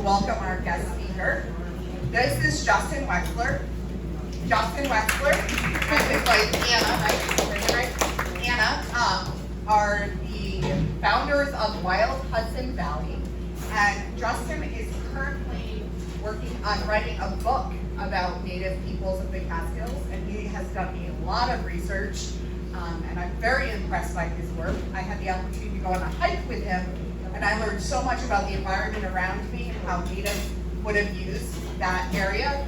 welcome our guest speaker. This is Justin Wexler. Justin Wexler and his wife Anna, are the founders of Wild Hudson Valley. And Justin is currently working on writing a book about Native peoples of the Catskills, and he has done a lot of research, and I'm very impressed by his work. I had the opportunity to go on a hike with him, and I learned so much about the environment around me and how natives would have used that area,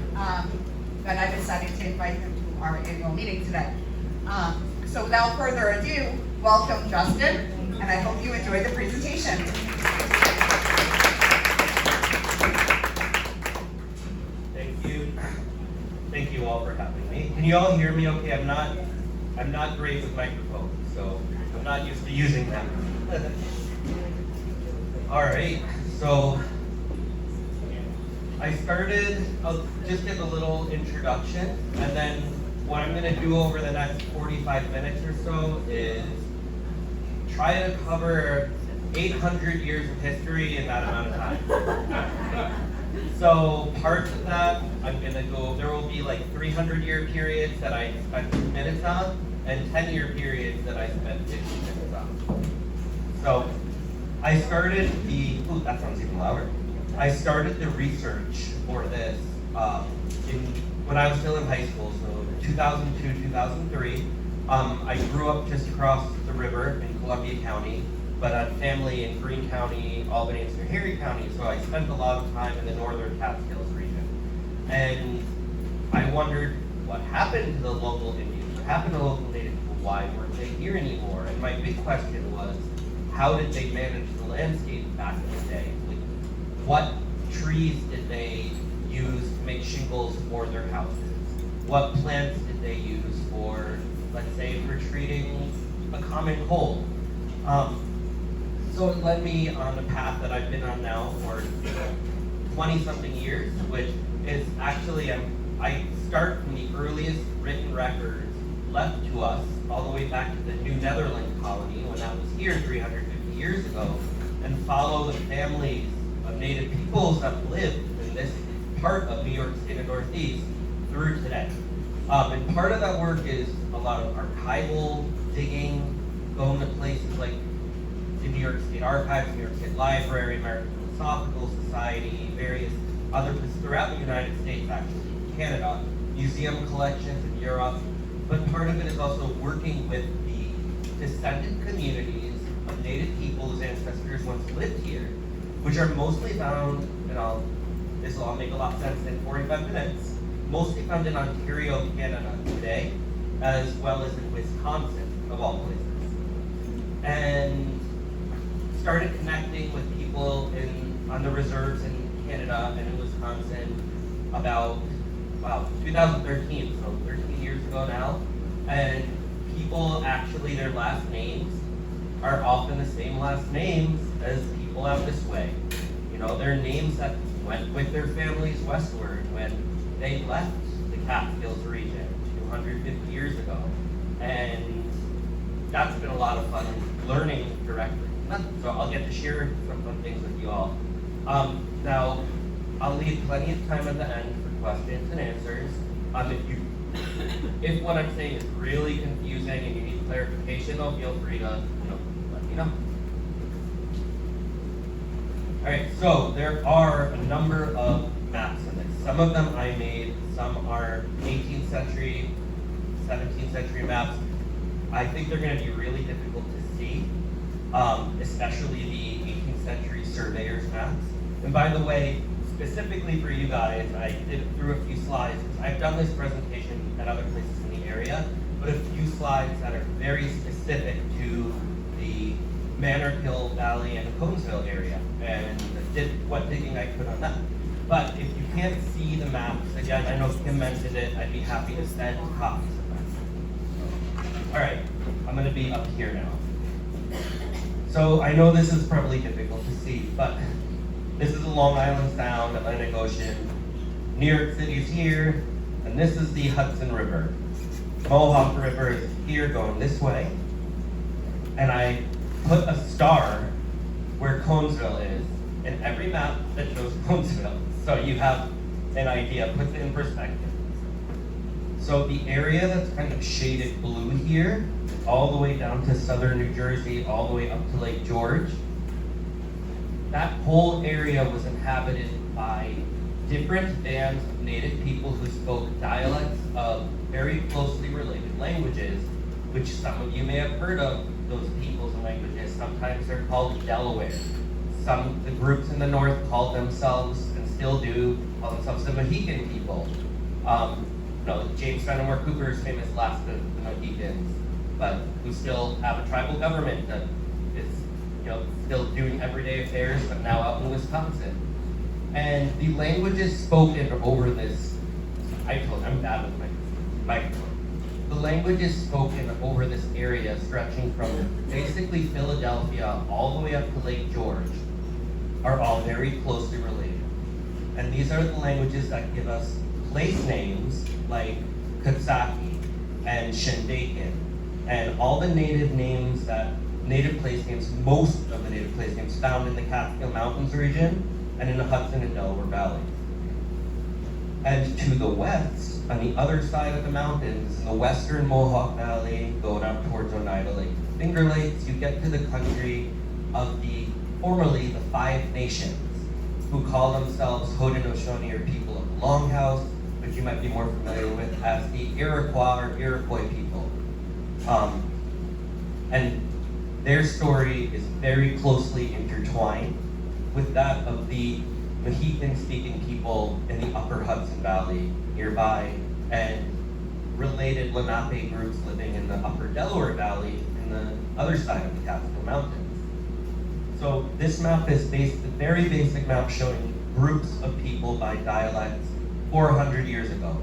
that I decided to invite him to our annual meeting today. So without further ado, welcome Justin, and I hope you enjoy the presentation. Thank you all for having me. Can you all hear me okay? I'm not great with microphones, so I'm not used to using them. All right, so I started, I'll just give a little introduction, and then what I'm gonna do over the next 45 minutes or so is try to cover 800 years of history in that amount of time. So parts of that, there will be like 300-year periods that I spent 2 minutes on, and 10-year periods that I spent 15 minutes on. So I started that sounds even louder. I started the research for this when I was still in high school, so 2002, 2003. I grew up just across the river in Columbia County, but I had family in Greene County, Albany, and Schoharie County, so I spent a lot of time in the northern Catskills region. And I wondered what happened to the local Indians, what happened to local Native people, why weren't they here anymore? And my big question was, how did they manage the landscape back in the day? Like, what trees did they use to make shingles for their houses? What plants did they use for, let's say, for treating a common cold? So it led me on the path that I've been on now for 20-something years, which is actually, I start from the earliest written records left to us all the way back to the New Netherland colony when that was here 350 years ago, and follow the families of Native peoples that lived in this part of New York State and Northeast through today. And part of that work is a lot of archival digging, going to places like the New York State Archives, New York State Library, American Philosophical Society, various other places throughout the United States, actually, Canada, museum collections in Europe. But part of it is also working with the descendant communities of Native people whose ancestors once lived here, which are mostly found, and this will all make a lot of sense in 45 minutes, mostly found in Ontario, Canada today, as well as in Wisconsin, of all places. And started connecting with people on the reserves in Canada and in Wisconsin about 2013, so 13 years ago now. And people actually, their last names are often the same last names as people out this way. You know, they're names that went with their families westward when they left the Catskills region 250 years ago. And that's been a lot of fun learning directly. So I'll get to share some fun things with you all. Now, I'll leave plenty of time at the end for questions and answers. If what I'm saying is really confusing and you need clarification, though, feel free to let me know. All right, so there are a number of maps in this. Some of them I made, some are 18th century, 17th century maps. I think they're going to be really difficult to see, especially the 18th century surveyor's maps. And by the way, specifically for you guys, I threw a few slides. I've done this presentation at other places in the area, but a few slides that are very specific to the Manor Hill Valley and Conesville area, and did what digging I could on that. But if you can't see the maps, again, I know Kim mentioned it, I'd be happy to send copies of them. All right, I'm gonna be up here now. So I know this is probably difficult to see, but this is the Long Island Sound, Atlantic Ocean. New York City is here, and this is the Hudson River. Mohawk River is here going this way. And I put a star where Conesville is, in every map that shows Bonesville. So you have an idea, puts it in perspective. So the area that's kind of shaded blue here, all the way down to southern New Jersey, all the way up to Lake George, that whole area was inhabited by different bands of native people who spoke dialects of very closely related languages, which some of you may have heard of those peoples and languages. Sometimes they're called Delaware. The groups in the north called themselves, and still do, call themselves the Mohican people. James Fenimore Cooper is famous last of the Mohicans, but who still have a tribal government that is still doing everyday affairs, but now out in Wisconsin. And the languages spoken over this, I'm bad with my microphone. The languages spoken over this area stretching from basically Philadelphia all the way up to Lake George are all very closely related. And these are the languages that give us place names like Kutsaki and Shandaken, and all the native place names, most of the native place names found in the Catskill Mountains region and in the Hudson and Delaware Valley. And to the west, on the other side of the mountains, in the western Mohawk Valley, going up towards Oneida Lake, Finger Lakes, you get to the country of formerly the Five Nations, who call themselves Haudenosaunee, or people of the Longhouse, which you might be more familiar with as the Iroquois or Iroquois people. And their story is very closely intertwined with that of the Mohican-speaking people in the upper Hudson Valley nearby, and related Lenape groups living in the upper Delaware Valley in the other side of the Catskill Mountains. So this map is a very basic map showing groups of people by dialects 400 years ago,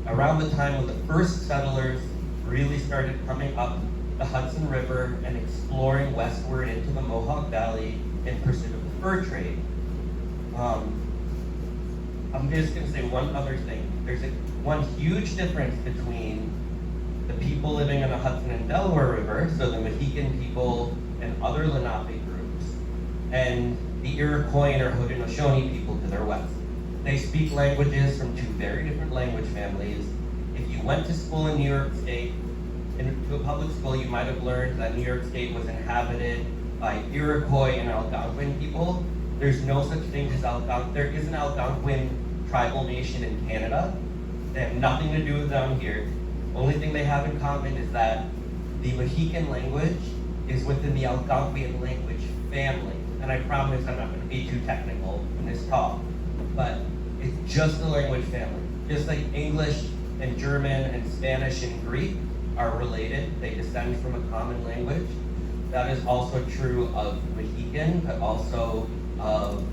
around the time when the first settlers really started coming up the Hudson River and exploring westward into the Mohawk Valley in pursuit of the fur trade. I'm just going to say one other thing. There's one huge difference between the people living in the Hudson and Delaware River, so the Mohican people and other Lenape groups, and the Iroquois or Haudenosaunee people to their west. They speak languages from two very different language families. If you went to school in New York State, to a public school, you might have learned that New York State was inhabited by Iroquois and Algonquin people. There's no such thing as there is an Algonquin tribal nation in Canada. They have nothing to do with down here. Only thing they have in common is that the Mohican language is within the Algonquian language family. And I promise I'm not going to be too technical in this talk, but it's just the language family. Just like English and German and Spanish and Greek are related, they descend from a common language. That is also true of Mohican, but also of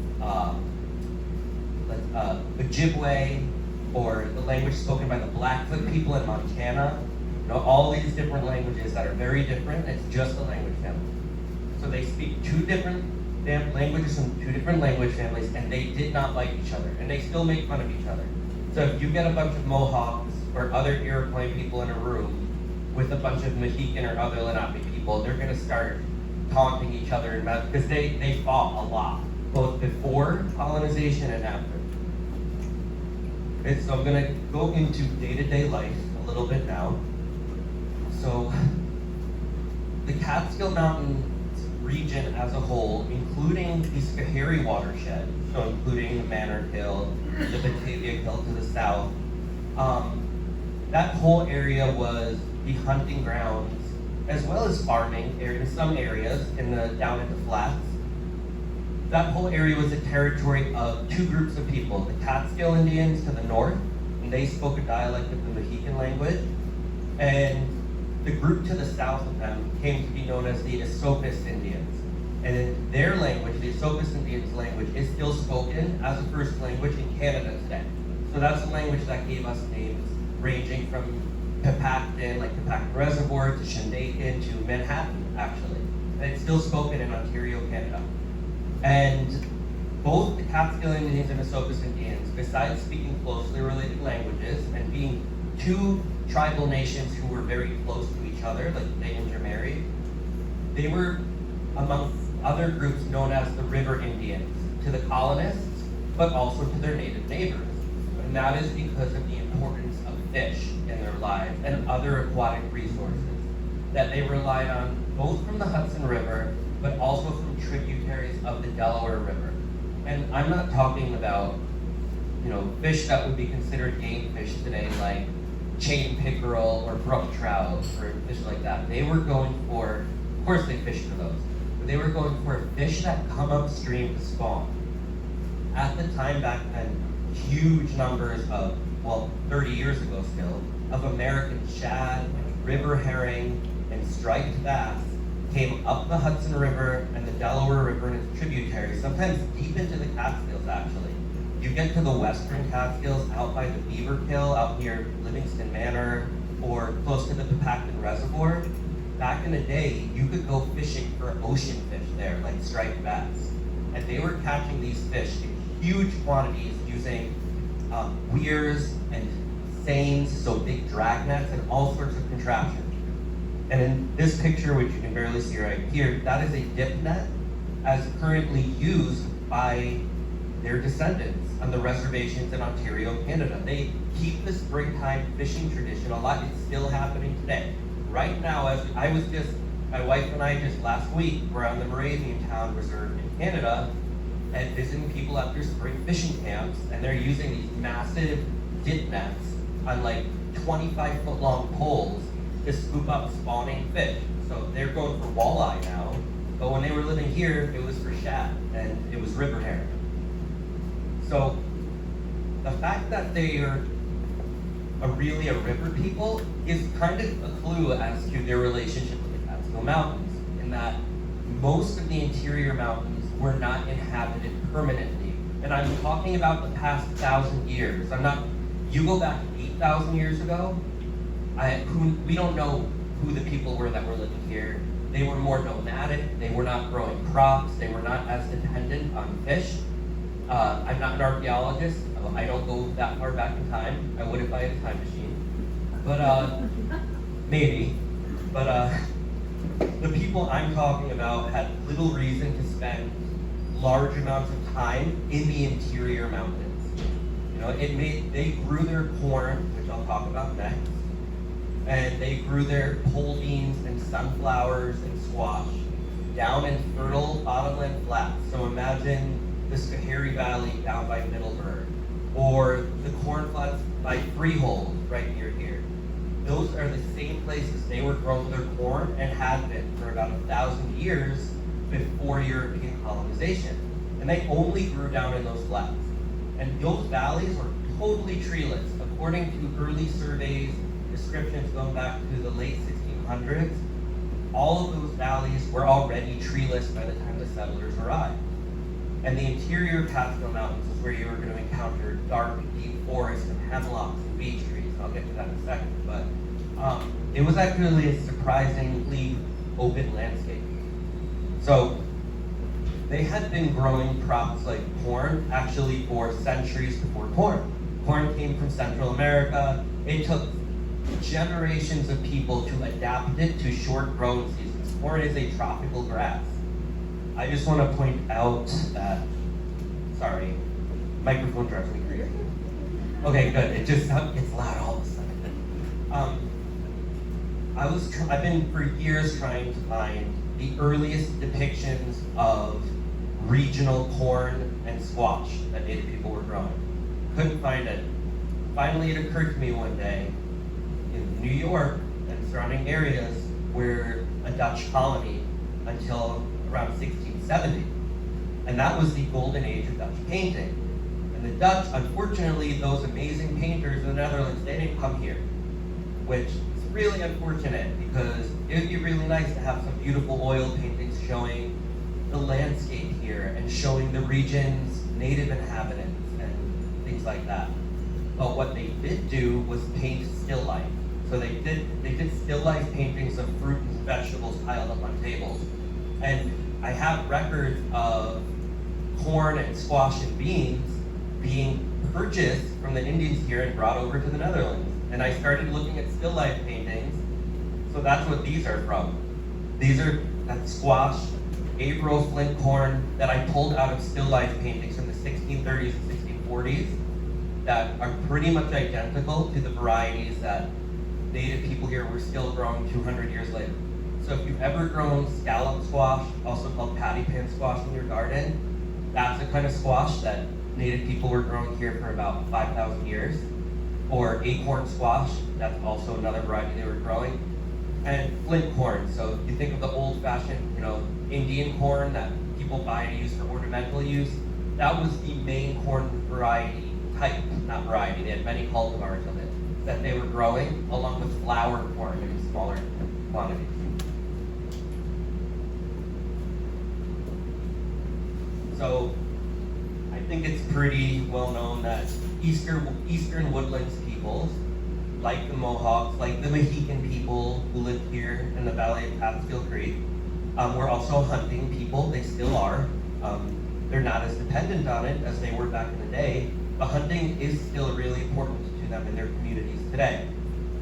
Ojibwe, or the language spoken by the Blackfoot people in Montana. All these different languages that are very different. It's just a language family. So they speak two different languages from two different language families, and they did not like each other, and they still make fun of each other. So if you get a bunch of Mohawks or other Iroquois people in a room with a bunch of Mohican or other Lenape people, they're going to start taunting each other because they fought a lot, both before colonization and after. Okay, so I'm going to go into day-to-day life a little bit now. So the Catskill Mountains region as a whole, including the Schoharie watershed, so including the Manor Hill, the Batavia Hill to the south, that whole area was the hunting grounds, as well as farming in some areas down in the flats. That whole area was the territory of two groups of people, the Catskill Indians to the north, and they spoke a dialect of the Mohican language, and the group to the south of them came to be known as the Esopus Indians. And in their language, the Esopus Indians language is still spoken as a first language in Canada today. So that's a language that gave us names ranging from Pepacton, like Pepacton Reservoir, to Shandaken, to Manhattan, actually. And it's still spoken in Ontario, Canada. And both the Catskill Indians and Esopus Indians, besides speaking closely related languages and being two tribal nations who were very close to each other, like they intermarried, they were among other groups known as the River Indians. to the colonists, but also to their native neighbors. And that is because of the importance of fish in their lives and other aquatic resources that they relied on both from the Hudson River, but also from tributaries of the Delaware River. And I'm not talking about, fish that would be considered game fish today, like chain pickerel or brook trout or fish like that. They were going for, of course they fished for those, but they were going for fish that come upstream to spawn. At the time back then, huge numbers of, 30 years ago still, of American shad, river herring, and striped bass came up the Hudson River and the Delaware River and its tributaries, sometimes deep into the Catskills actually. You get to the western Catskills out by the Beaver Kill, out near Livingston Manor, or close to the Pepacton Reservoir. Back in the day, you could go fishing for ocean fish there, like striped bass. And they were catching these fish in huge quantities using weirs and seines, so big drag nets, and all sorts of contraptions. And in this picture, which you can barely see right here, that is a dip net as currently used by their descendants on the reservations in Ontario, Canada. They keep the springtime fishing tradition alive. It's still happening today. Right now, my wife and I just last week were on the Moravian Town Reserve in Canada and visiting people at their spring fishing camps, and they're using these massive dip nets on like 25-foot long poles to scoop up spawning fish. So they're going for walleye now, but when they were living here, it was for shad and it was river herring. So the fact that they are really a river people is kind of a clue as to their relationship with the Catskill Mountains, in that most of the interior mountains were not inhabited permanently. And I'm talking about the past 1,000 years. You go back 8,000 years ago, we don't know who the people were that were living here. They were more nomadic, they were not growing crops, they were not as dependent on fish. I'm not an archaeologist, I don't go that far back in time. I would if I had a time machine. But, maybe. But, the people I'm talking about had little reason to spend large amounts of time in the interior mountains. They grew their corn, which I'll talk about next, and they grew their pole beans and sunflowers and squash down in fertile bottomland flats. So imagine the Schoharie Valley down by Middleburg, or the corn flats by Freehold right near here. Those are the same places they were growing their corn and had been for about 1,000 years before European colonization. And they only grew down in those flats. And those valleys were totally treeless. According to early surveys, descriptions going back to the late 1600s, all of those valleys were already treeless by the time the settlers arrived. And the interior Catskill Mountains is where you were going to encounter dark, deep forests and hemlocks and beech trees. I'll get to that in a second. But it was actually a surprisingly open landscape. So they had been growing crops like corn actually for centuries before corn. Corn came from Central America. It took generations of people to adapt it to short growing seasons. Corn is a tropical grass. I just want to point out that, sorry, microphone drives me crazy. Okay, good. It just gets loud all of a sudden. I've been for years trying to find the earliest depictions of regional corn and squash that Native people were growing. Couldn't find it. Finally, it occurred to me one day in New York and surrounding areas were a Dutch colony until around 1670. And that was the golden age of Dutch painting. And the Dutch, unfortunately, those amazing painters in the Netherlands, they didn't come here, which is really unfortunate because it would be really nice to have some beautiful oil paintings showing the landscape here and showing the region's native inhabitants and things like that. But what they did do was paint still life. So they did still life paintings of fruit and vegetables piled up on tables. And I have records of corn and squash and beans being purchased from the Indians here and brought over to the Netherlands. And I started looking at still life paintings. So that's what these are from. That's squash A-row flint corn that I pulled out of still life paintings from the 1630s and 1640s that are pretty much identical to the varieties that native people here were still growing 200 years later. So if you've ever grown scallop squash, also called patty pan squash in your garden, that's the kind of squash that native people were growing here for about 5,000 years. Or acorn squash, that's also another variety they were growing. And flint corn, so you think of the old-fashioned, Indian corn that people buy to use for ornamental use, that was the main corn variety type, not variety, they had many cultivars of it, that they were growing, along with flour corn in smaller quantities. So, I think it's pretty well known that Eastern Woodlands peoples, like the Mohawks, like the Mohican people who lived here in the valley of Catskill Creek, were also hunting people. They still are. They're not as dependent on it as they were back in the day, but hunting is still really important to them in their communities today.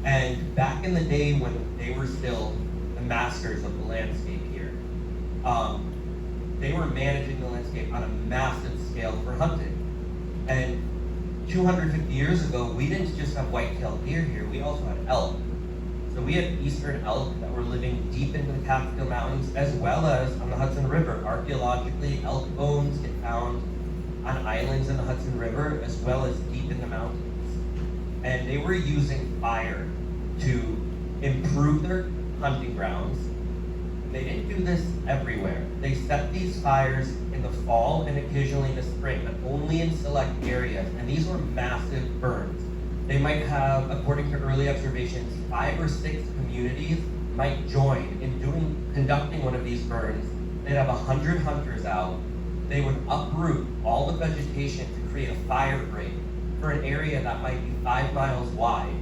And back in the day when they were still the masters of the landscape here, they were managing the landscape on a massive scale for hunting. And 250 years ago, we didn't just have white-tailed deer here, we also had elk. So we had eastern elk that were living deep into the Catskill Mountains, as well as on the Hudson River. Archaeologically, elk bones get found on islands in the Hudson River, as well as deep in the mountains. And they were using fire to improve their hunting grounds. They didn't do this everywhere. They set these fires in the fall and occasionally in the spring, but only in select areas. And these were massive burns. They might have, according to early observations, 5 or 6 communities might join in conducting one of these burns. They'd have 100 hunters out. They would uproot all the vegetation to create a fire break for an area that might be 5 miles wide.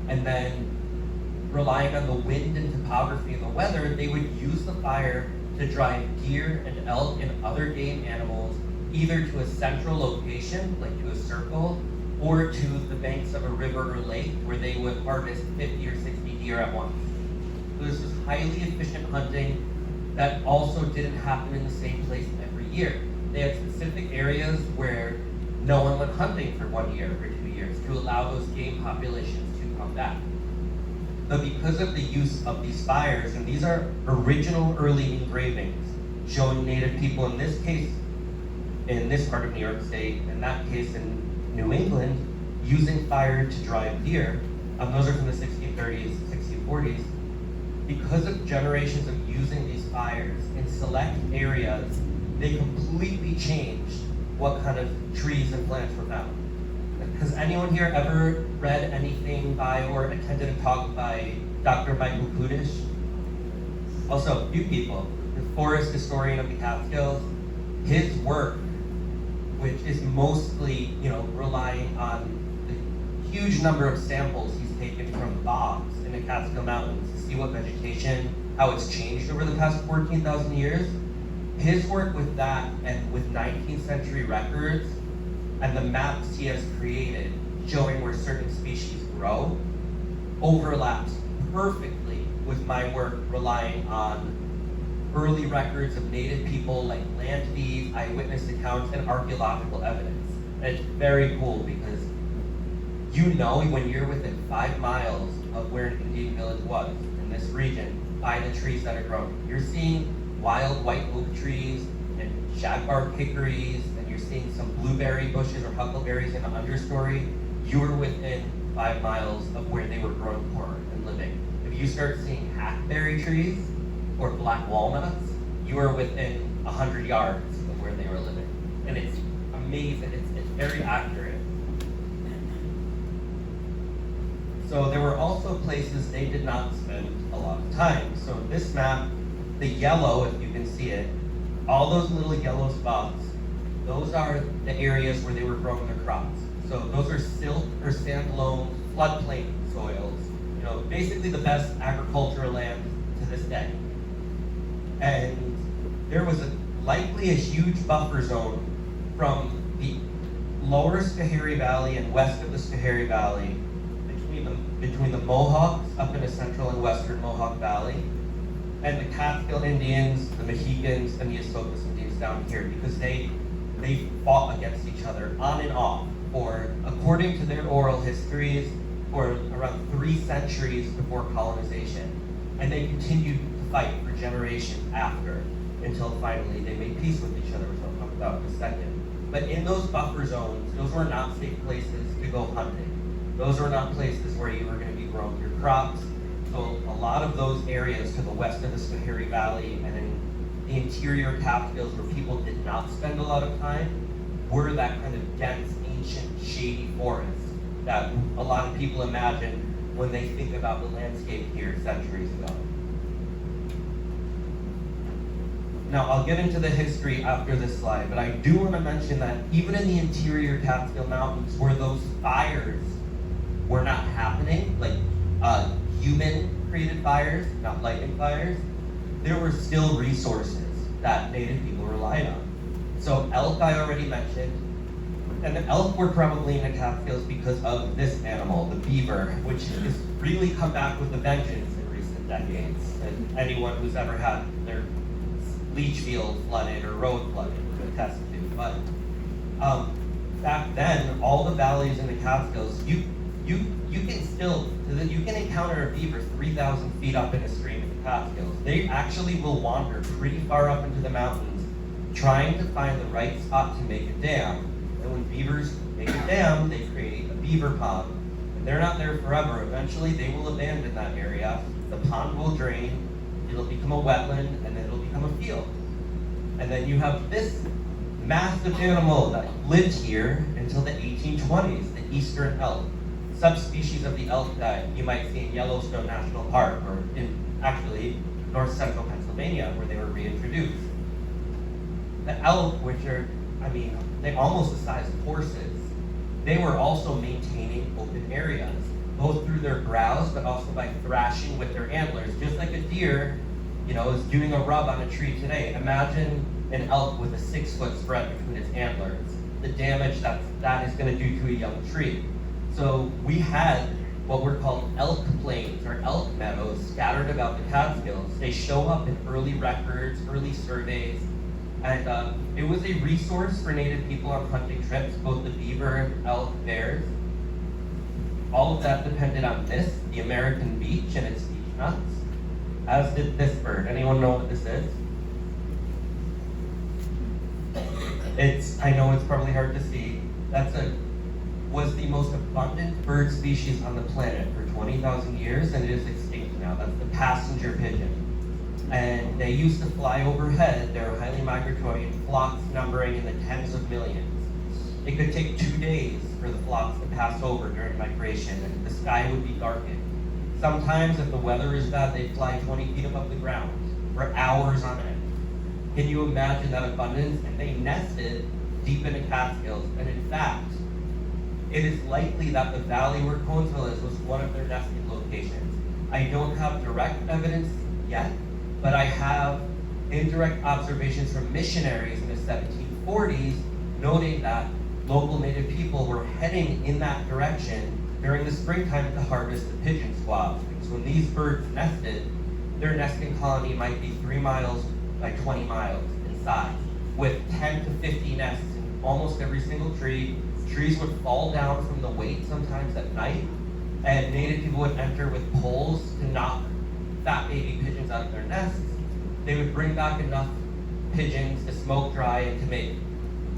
And then, relying on the wind and topography and the weather, they would use the fire to drive deer and elk and other game animals either to a central location, like to a circle, or to the banks of a river or lake where they would harvest 50 or 60 deer at once. So this was highly efficient hunting that also didn't happen in the same place every year. They had specific areas where no one went hunting for 1 year or 2 years to allow those game populations to come back. But because of the use of these fires, and these are original early engravings showing native people, in this case, in this part of New York State, in that case in New England, using fire to drive deer. Those are from the 1630s, 1640s. Because of generations of using these fires in select areas, they completely changed what kind of trees and plants were found. Has anyone here ever read anything by or attended a talk by Dr. Michael Kudish? Also, a few people. The forest historian of the Catskills. His work, which is mostly, relying on the huge number of samples he's taken from bogs in the Catskill Mountains to see what vegetation, how it's changed over the past 14,000 years. His work with that and with 19th century records and the maps he has created showing where certain species grow overlaps perfectly with my work relying on early records of native people like land deeds, eyewitness accounts, and archaeological evidence. And it's very cool because when you're within 5 miles of where an Indian village was in this region, by the trees that are growing, you're seeing wild white oak trees and shagbark hickories, and you're seeing some blueberry bushes or huckleberries in the understory. You were within 5 miles of where they were growing corn and living. If you start seeing hackberry trees or black walnuts, you are within 100 yards of where they were living. And it's amazing, it's very accurate. So there were also places they did not spend a lot of time. So this map, the yellow, if you can see it, all those little yellow spots, those are the areas where they were growing their crops. So those are silt or sand loam floodplain soils. Basically the best agricultural land to this day. And there was likely a huge buffer zone from the lower Schoharie Valley and west of the Schoharie Valley between the Mohawks up in the central and western Mohawk Valley and the Catskill Indians, the Mohegans, and the Esopus Indians down here, because they fought against each other on and off for, according to their oral histories, for around 3 centuries before colonization. And they continued to fight for generations after, until finally they made peace with each other, which I'll talk about in a second. But in those buffer zones, those were not safe places to go hunting. Those were not places where you were going to be growing your crops. So a lot of those areas to the west of the Schoharie Valley and in the interior Catskills where people did not spend a lot of time were that kind of dense, ancient, shady forest that a lot of people imagine when they think about the landscape here centuries ago. Now, I'll get into the history after this slide, but I do want to mention that even in the interior Catskill Mountains, where those fires were not happening, like human-created fires, not lightning fires, there were still resources that Native people relied on. So elk I already mentioned, and the elk were probably in the Catskills because of this animal, the beaver, which has really come back with a vengeance in recent decades. And anyone who's ever had their leach field flooded or road flooded would attest to. But back then, all the valleys in the Catskills, you can encounter a beaver 3,000 feet up in a stream in the Catskills. They actually will wander pretty far up into the mountains, trying to find the right spot to make a dam. And when beavers make a dam, they create a beaver pond. And they're not there forever. Eventually, they will abandon that area. The pond will drain. It'll become a wetland, and then it'll become a field. And then you have this massive animal that lived here until the 1820s, the eastern elk, subspecies of the elk that you might see in Yellowstone National Park, or in actually north central Pennsylvania, where they were reintroduced. The elk, which are, they almost the size of horses, they were also maintaining open areas, both through their browse, but also by thrashing with their antlers, just like a deer, is doing a rub on a tree today. Imagine an elk with a 6-foot spread between its antlers, the damage that is going to do to a young tree. So we had what were called elk plains or elk meadows scattered about the Catskills. They show up in early records, early surveys, and it was a resource for Native people on hunting trips, both the beaver, elk, bears. All of that depended on this, the American beech and its beech nuts, as did this bird. Anyone know what this is? I know it's probably hard to see. Was the most abundant bird species on the planet for 20,000 years, and it is extinct now. That's the passenger pigeon. And they used to fly overhead. They're highly migratory, in flocks numbering in the tens of millions. It could take 2 days for the flocks to pass over during migration, and the sky would be darkened. Sometimes, if the weather is bad, they'd fly 20 feet above the ground for hours on end. Can you imagine that abundance? And they nested deep in the Catskills. And in fact, it is likely that the valley where Conesville is was one of their nesting locations. I don't have direct evidence yet, but I have indirect observations from missionaries in the 1740s noting that local Native people were heading in that direction during the springtime to harvest the pigeon squabs. Because when these birds nested, their nesting colony might be 3 miles by 20 miles in size, with 10 to 50 nests in almost every single tree. Trees would fall down from the weight sometimes at night, and Native people would enter with poles to knock fat baby pigeons out of their nests. They would bring back enough pigeons to smoke dry and to make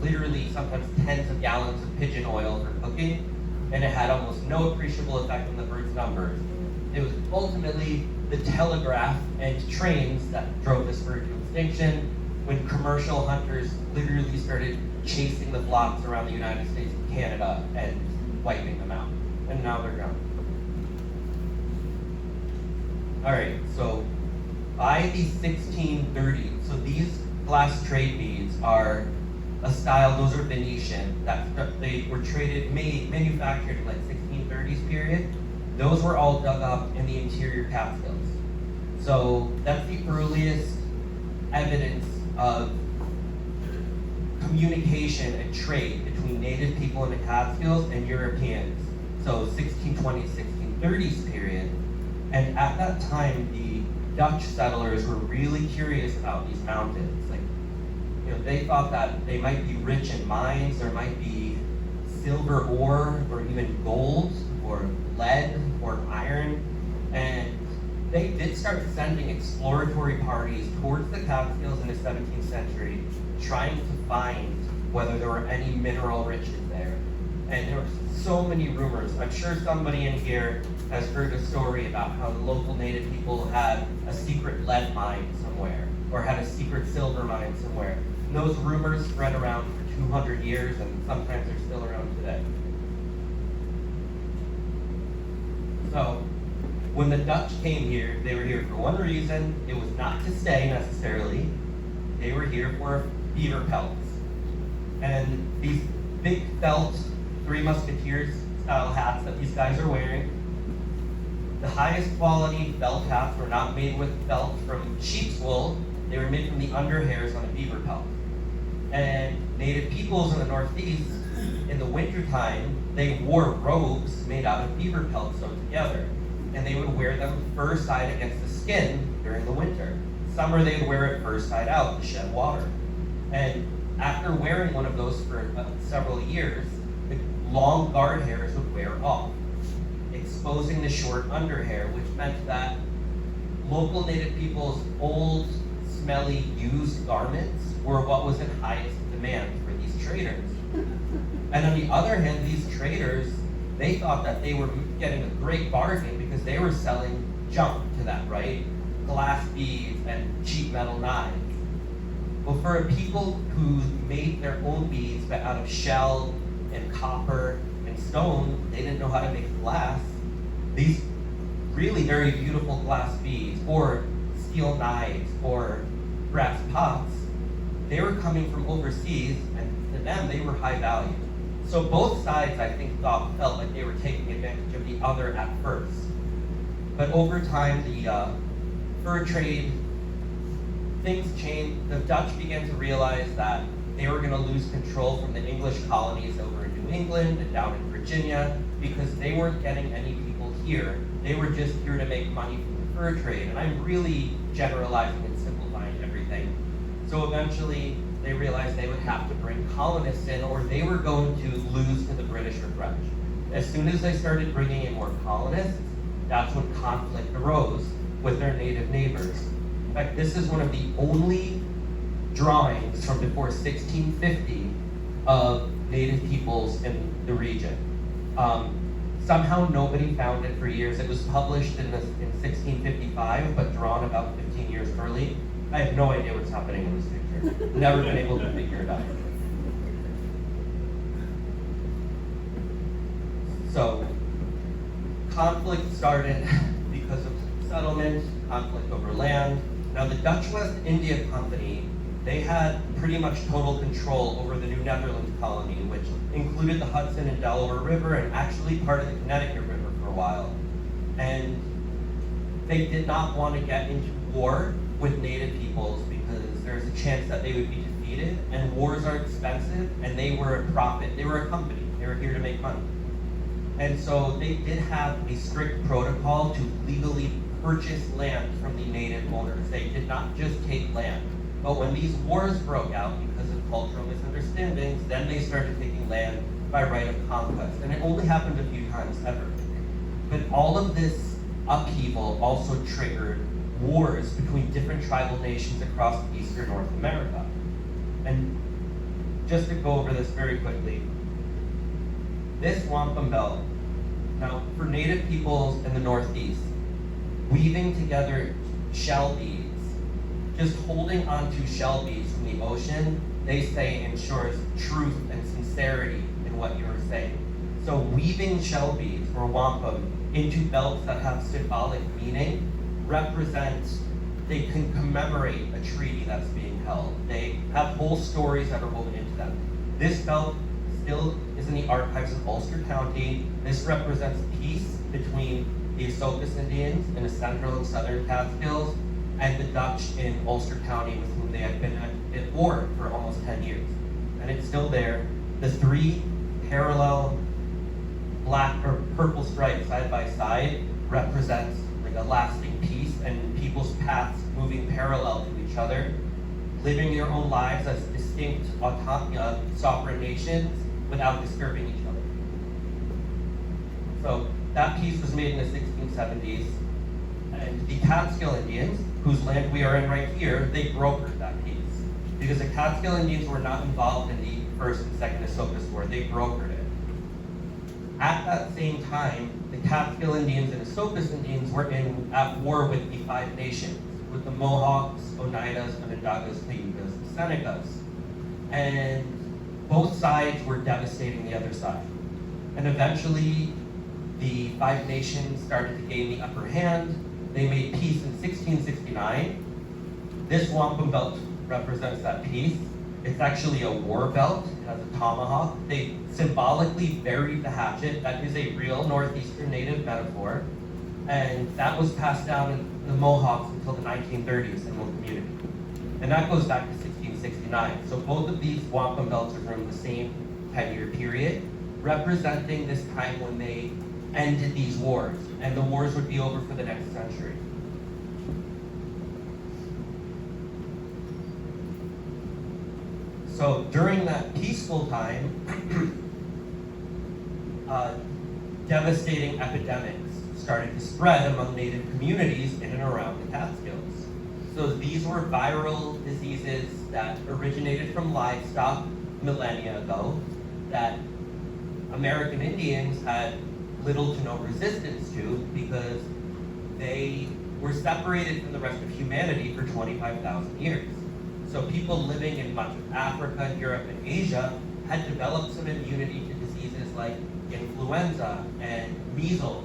literally sometimes tens of gallons of pigeon oil for cooking, and it had almost no appreciable effect on the birds' numbers. It was ultimately the telegraph and trains that drove this bird to extinction when commercial hunters literally started chasing the flocks around the United States and Canada and wiping them out. And now they're gone. All right, so by the 1630s, so these glass trade beads are a style, those are Venetian, they were manufactured in like 1630s period. Those were all dug up in the interior Catskills. So that's the earliest evidence of communication and trade between Native people in the Catskills and Europeans. So 1620s, 1630s period. And at that time, the Dutch settlers were really curious about these mountains. Like, they thought that they might be rich in mines, there might be silver ore, or even gold, or lead, or iron, and they did start sending exploratory parties towards the Catskills in the 17th century, trying to find whether there were any mineral riches there. And there were so many rumors. I'm sure somebody in here has heard a story about how the local native people had a secret lead mine somewhere, or had a secret silver mine somewhere. And those rumors spread around for 200 years, and sometimes they're still around today. So, when the Dutch came here, they were here for one reason. It was not to stay necessarily. They were here for beaver pelts. And these big felt Three Musketeers style hats that these guys are wearing, the highest quality felt hats were not made with felt from sheep's wool. They were made from the underhairs on a beaver pelt. And native peoples in the Northeast, in the wintertime, they wore robes made out of beaver pelts sewed together. And they would wear them fur side against the skin during the winter. Summer, they would wear it fur side out to shed water. And after wearing one of those for several years, the long guard hairs would wear off, exposing the short underhair, which meant that local native people's old, smelly, used garments were what was in highest demand for these traders. And on the other hand, these traders, they thought that they were getting a great bargain because they were selling junk to them, right? Glass beads and cheap metal knives. Well, for a people who made their own beads but out of shell and copper and stone, they didn't know how to make glass. These really very beautiful glass beads, or steel knives, or brass pots, they were coming from overseas, and to them, they were high value. So both sides, I think, felt like they were taking advantage of the other at first. But over time, the fur trade, things changed. The Dutch began to realize that they were going to lose control from the English colonies over in New England and down in Virginia, because they weren't getting any people here. They were just here to make money from the fur trade. And I'm really generalizing and simplifying everything. So eventually, they realized they would have to bring colonists in, or they were going to lose to the British or French. As soon as they started bringing in more colonists, that's when conflict arose with their native neighbors. In fact, this is one of the only drawings from before 1650 of native peoples in the region. Somehow nobody found it for years. It was published in 1655, but drawn about 15 years early. I have no idea what's happening in this picture. Never been able to figure it out. So, conflict started because of settlement, conflict over land. Now the Dutch West India Company, they had pretty much total control over the New Netherlands colony, which included the Hudson and Delaware River, and actually part of the Connecticut River for a while. And they did not want to get into war with native peoples because there's a chance that they would be defeated, and wars are expensive, and they were a profit. They were a company. They were here to make money. And so they did have a strict protocol to legally purchase land from the native owners. They did not just take land. But when these wars broke out because of cultural misunderstandings, then they started taking land by right of conquest. And it only happened a few times ever. But all of this upheaval also triggered wars between different tribal nations across eastern North America. And just to go over this very quickly, this wampum belt, now for native peoples in the Northeast, weaving together shell beads, just holding onto shell beads from the ocean, they say ensures truth and sincerity in what you're saying. So weaving shell beads, or wampum, into belts that have symbolic meaning represents, they can commemorate a treaty that's being held. They have whole stories that are woven into them. This belt still is in the archives of Ulster County. This represents peace between the Esopus Indians in the central and southern Catskills and the Dutch in Ulster County, with whom they had been at war for almost 10 years. And it's still there. The three parallel black or purple stripes side by side represents like a lasting peace and people's paths moving parallel to each other, living their own lives as distinct sovereign nations without disturbing each other. So that peace was made in the 1670s, and the Catskill Indians, whose land we are in right here, they brokered that peace. Because the Catskill Indians were not involved in the First and Second Esopus War, they brokered it. At that same time, the Catskill Indians and Esopus Indians were at war with the Five Nations, with the Mohawks, Oneidas, Onondagas, Cayugas, and Senecas. And both sides were devastating the other side. And eventually, the Five Nations started to gain the upper hand. They made peace in 1669. This wampum belt represents that peace. It's actually a war belt. It has a tomahawk. They symbolically buried the hatchet. That is a real Northeastern Native metaphor. And that was passed down in the Mohawks until the 1930s in one community. And that goes back to 1669. So both of these wampum belts are from the same 10-year period, representing this time when they ended these wars. And the wars would be over for the next century. So during that peaceful time, devastating epidemics started to spread among Native communities in and around the Catskills. So these were viral diseases that originated from livestock millennia ago that American Indians had little to no resistance to because they were separated from the rest of humanity for 25,000 years. So people living in much of Africa, Europe, and Asia had developed some immunity to diseases like influenza and measles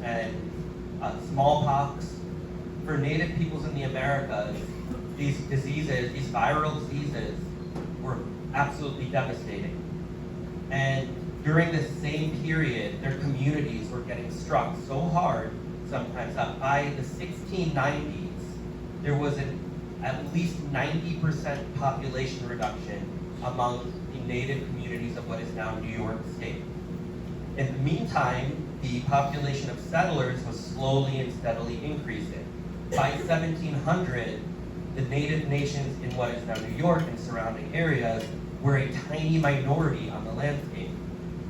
and smallpox. For Native peoples in the Americas, these diseases, these viral diseases, were absolutely devastating. And during this same period, their communities were getting struck so hard sometimes that by the 1690s, there was at least 90% population reduction among the Native communities of what is now New York State. In the meantime, the population of settlers was slowly and steadily increasing. By 1700, the Native nations in what is now New York and surrounding areas were a tiny minority on the landscape,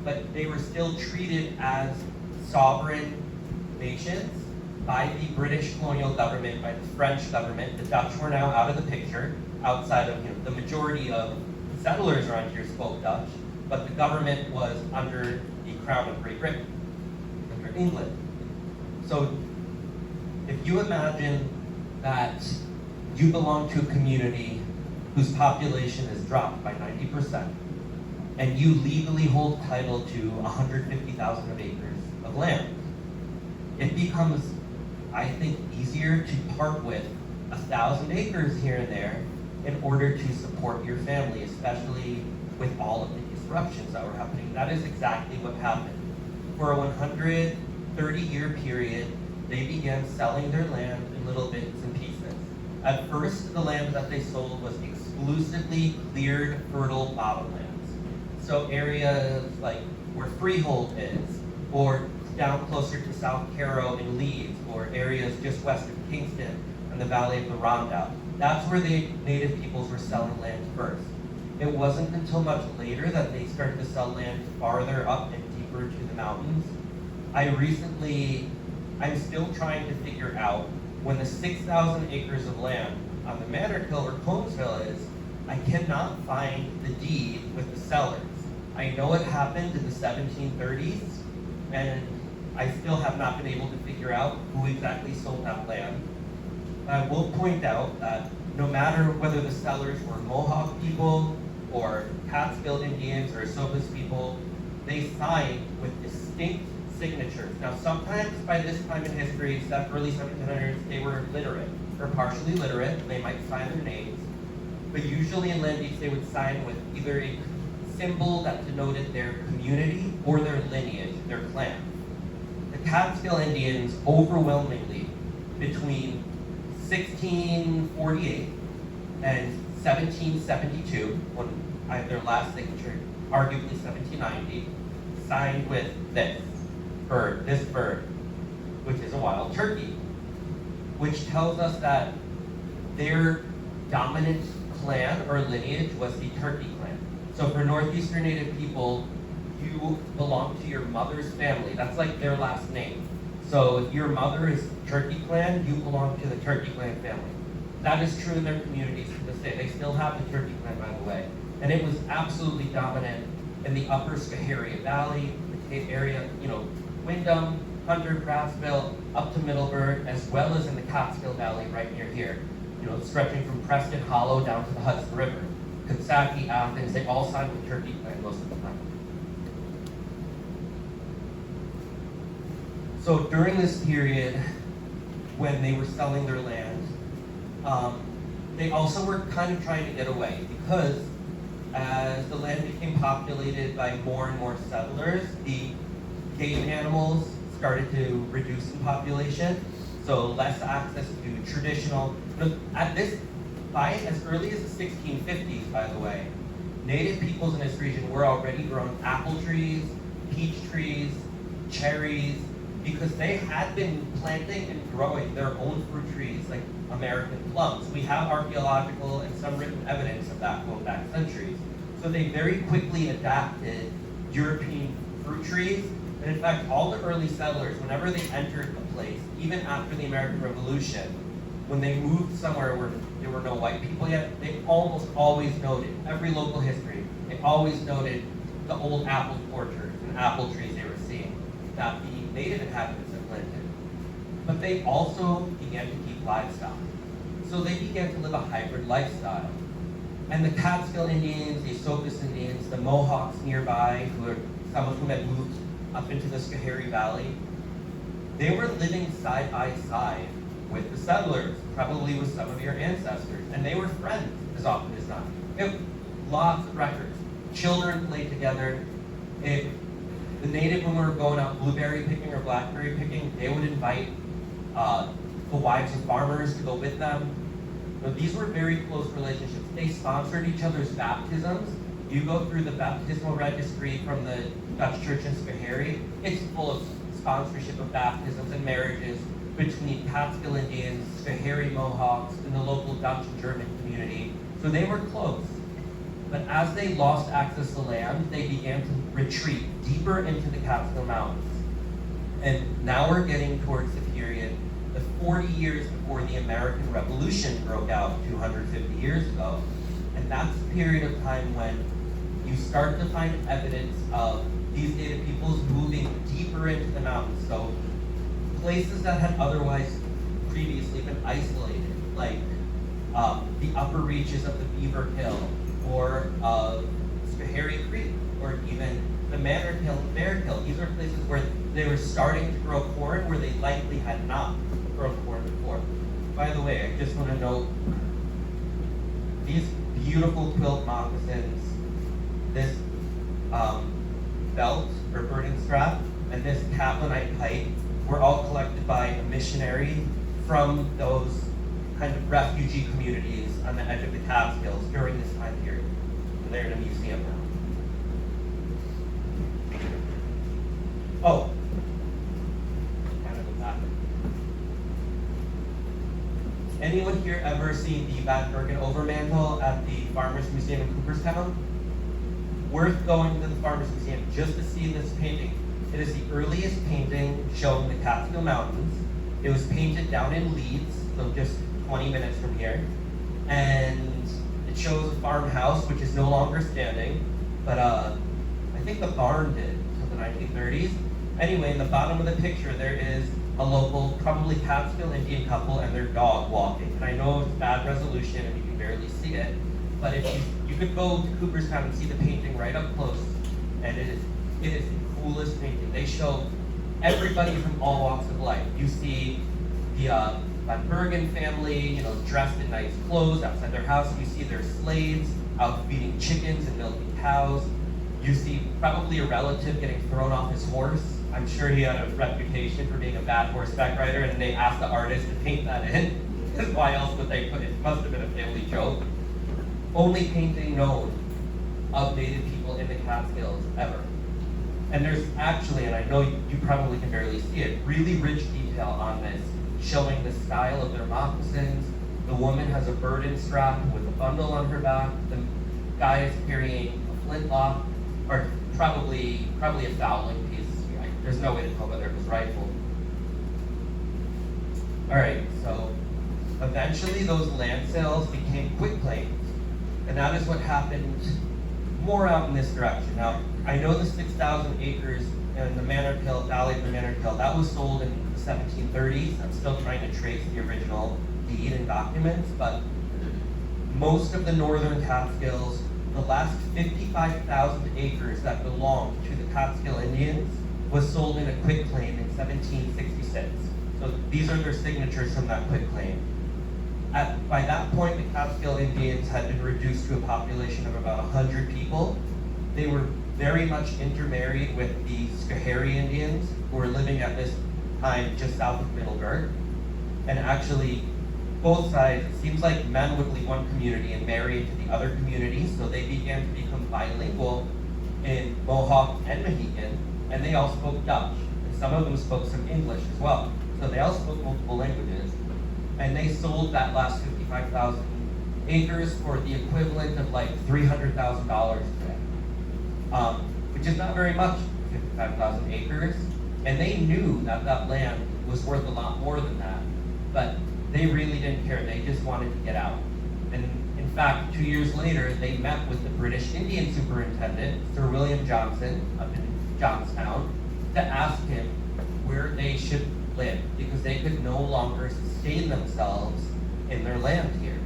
but they were still treated as sovereign nations by the British colonial government, by the French government. The Dutch were now out of the picture, outside of the majority of settlers around here spoke Dutch, but the government was under the Crown of Great Britain, under England. So if you imagine that you belong to a community whose population is dropped by 90%, and you legally hold title to 150,000 acres of land, it becomes, I think, easier to part with 1,000 acres here and there in order to support your family, especially with all of the disruptions that were happening. That is exactly what happened. For a 130-year period, they began selling their land in little bits and pieces. At first, the land that they sold was exclusively cleared, fertile bottomlands. So areas like where Freehold is, or down closer to South Carroll and Leeds, or areas just west of Kingston and the Valley of the Rondout. That's where the Native peoples were selling land first. It wasn't until much later that they started to sell land farther up and deeper to the mountains. I'm still trying to figure out when the 6,000 acres of land on the Mantorkill or Combsville is, I cannot find the deed with the sellers. I know it happened in the 1730s, and I still have not been able to figure out who exactly sold that land. I will point out that no matter whether the sellers were Mohawk people or Catskill Indians or Esopus people, they signed with distinct signatures. Now sometimes by this time in history, except early 1700s, they were literate or partially literate, and they might sign their names. But usually in land deeds, they would sign with either a symbol that denoted their community or their lineage, their clan. The Catskill Indians overwhelmingly between 1648 and 1772, when their last signature, arguably 1790, signed with this bird, which is a wild turkey. which tells us that their dominant clan or lineage was the Turkey clan. So for Northeastern Native people, you belong to your mother's family. That's like their last name. So if your mother is Turkey clan, you belong to the Turkey clan family. That is true in their communities to this day. They still have the Turkey clan, by the way. And it was absolutely dominant in the upper Schoharia Valley, the Cape area, Wyndham, Hunter, Grassville, up to Middleburg, as well as in the Catskill Valley right near here. Stretching from Preston Hollow down to the Hudson River. Coxsackie, Athens, they all signed with Turkey clan most of the time. So during this period, when they were selling their land, they also were kind of trying to get away because as the land became populated by more and more settlers, the game animals started to reduce in population. So less access to traditional, by as early as the 1650s, by the way, Native peoples in this region were already growing apple trees, peach trees, cherries, because they had been planting and growing their own fruit trees like American plums. We have archaeological and some written evidence of that going back centuries. So they very quickly adapted European fruit trees. And in fact, all the early settlers, whenever they entered a place, even after the American Revolution, when they moved somewhere where there were no white people yet, they almost always noted, every local history, they always noted the old apple orchards and apple trees they were seeing that the native inhabitants had planted. But they also began to keep livestock. So they began to live a hybrid lifestyle. And the Catskill Indians, the Esopus Indians, the Mohawks nearby, some of whom had moved up into the Schoharie Valley, they were living side by side with the settlers, probably with some of your ancestors, and they were friends as often as not. We have lots of records. Children played together. If the native, when we were going out blueberry picking or blackberry picking, they would invite the wives of farmers to go with them. But these were very close relationships. They sponsored each other's baptisms. You go through the baptismal registry from the Dutch Church in Schoharie, it's full of sponsorship of baptisms and marriages between Catskill Indians, Schoharie Mohawks, and the local Dutch and German community. So they were close. But as they lost access to land, they began to retreat deeper into the Catskill Mountains. And now we're getting towards the period, the 40 years before the American Revolution broke out 250 years ago. And that's the period of time when you start to find evidence of these native peoples moving deeper into the mountains. So places that had otherwise previously been isolated, like the upper reaches of the Beaver Hill, or of Schoharie Creek, or even the Manor Hill and Bear Hill. These are places where they were starting to grow corn where they likely had not grown corn before. By the way, I just want to note these beautiful quilt moccasins, this belt or burning strap, and this Catlinite pipe were all collected by a missionary from those kind of refugee communities on the edge of the Catskills during this time period. And they're in a museum now. Oh, kind of what's happening. Anyone here ever seen the Van Bergen overmantel at the Farmers Museum in Cooperstown? Worth going to the Farmers Museum just to see this painting. It is the earliest painting showing the Catskill Mountains. It was painted down in Leeds, so just 20 minutes from here. And it shows a farmhouse, which is no longer standing, but I think the barn did until the 1930s. Anyway, in the bottom of the picture, there is a local, probably Catskill Indian couple and their dog walking. And I know it's bad resolution and you can barely see it, but if you could go to Cooperstown and see the painting right up close, and it is the coolest painting. They show everybody from all walks of life. You see the Van Bergen family, dressed in nice clothes outside their house. You see their slaves out feeding chickens and milking cows. You see probably a relative getting thrown off his horse. I'm sure he had a reputation for being a bad horseback rider, and they asked the artist to paint that in. Because why else would they put it? It must have been a family joke. Only painting known of Native people in the Catskills ever. And there's actually, and I know you probably can barely see it, really rich detail on this showing the style of their moccasins. The woman has a burden strap with a bundle on her back. The guy is carrying a flintlock, or probably a fowling piece. There's no way to tell whether it was rifle. All right, so eventually those land sales became quitclaims, and that is what happened more out in this direction. Now, I know the 6,000 acres in the Valley of the Manor-Kill, that was sold in the 1730s. I'm still trying to trace the original deed and documents, but most of the northern Catskills, the last 55,000 acres that belonged to the Catskill Indians was sold in a quitclaim in 1766. So these are their signatures from that quitclaim. By that point, the Catskill Indians had been reduced to a population of about 100 people. They were very much intermarried with the Schoharie Indians, who were living at this time just south of Middleburg. And actually, both sides, it seems like men would leave one community and marry into the other community, so they began to become bilingual in Mohawk and Mohican, and they all spoke Dutch. And some of them spoke some English as well. So they all spoke multiple languages. And they sold that last 55,000 acres for the equivalent of like $300,000 today, which is not very much, 55,000 acres. And they knew that that land was worth a lot more than that, but they really didn't care. They just wanted to get out. And in fact, 2 years later, they met with the British Indian Superintendent, Sir William Johnson, up in Johnstown, to ask him where they should live, because they could no longer sustain themselves in their land here.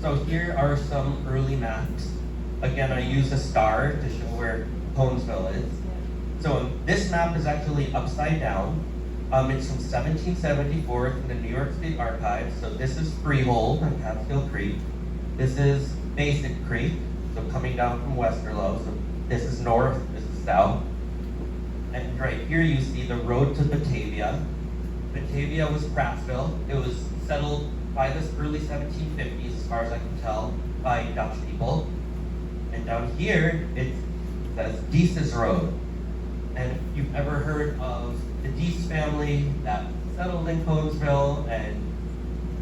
So here are some early maps. Again, I use a star to show where Conesville is. So this map is actually upside down. It's from 1774 from the New York State Archives. So this is Freehold on Catskill Creek. This is Basic Creek, so coming down from Westerlo. So this is north, this is south. And right here you see the road to Batavia. Batavia was Prattsville. It was settled by the early 1750s, as far as I can tell, by Dutch people. And down here, it says Dease's Road. And if you've ever heard of the Dease family that settled in Conesville and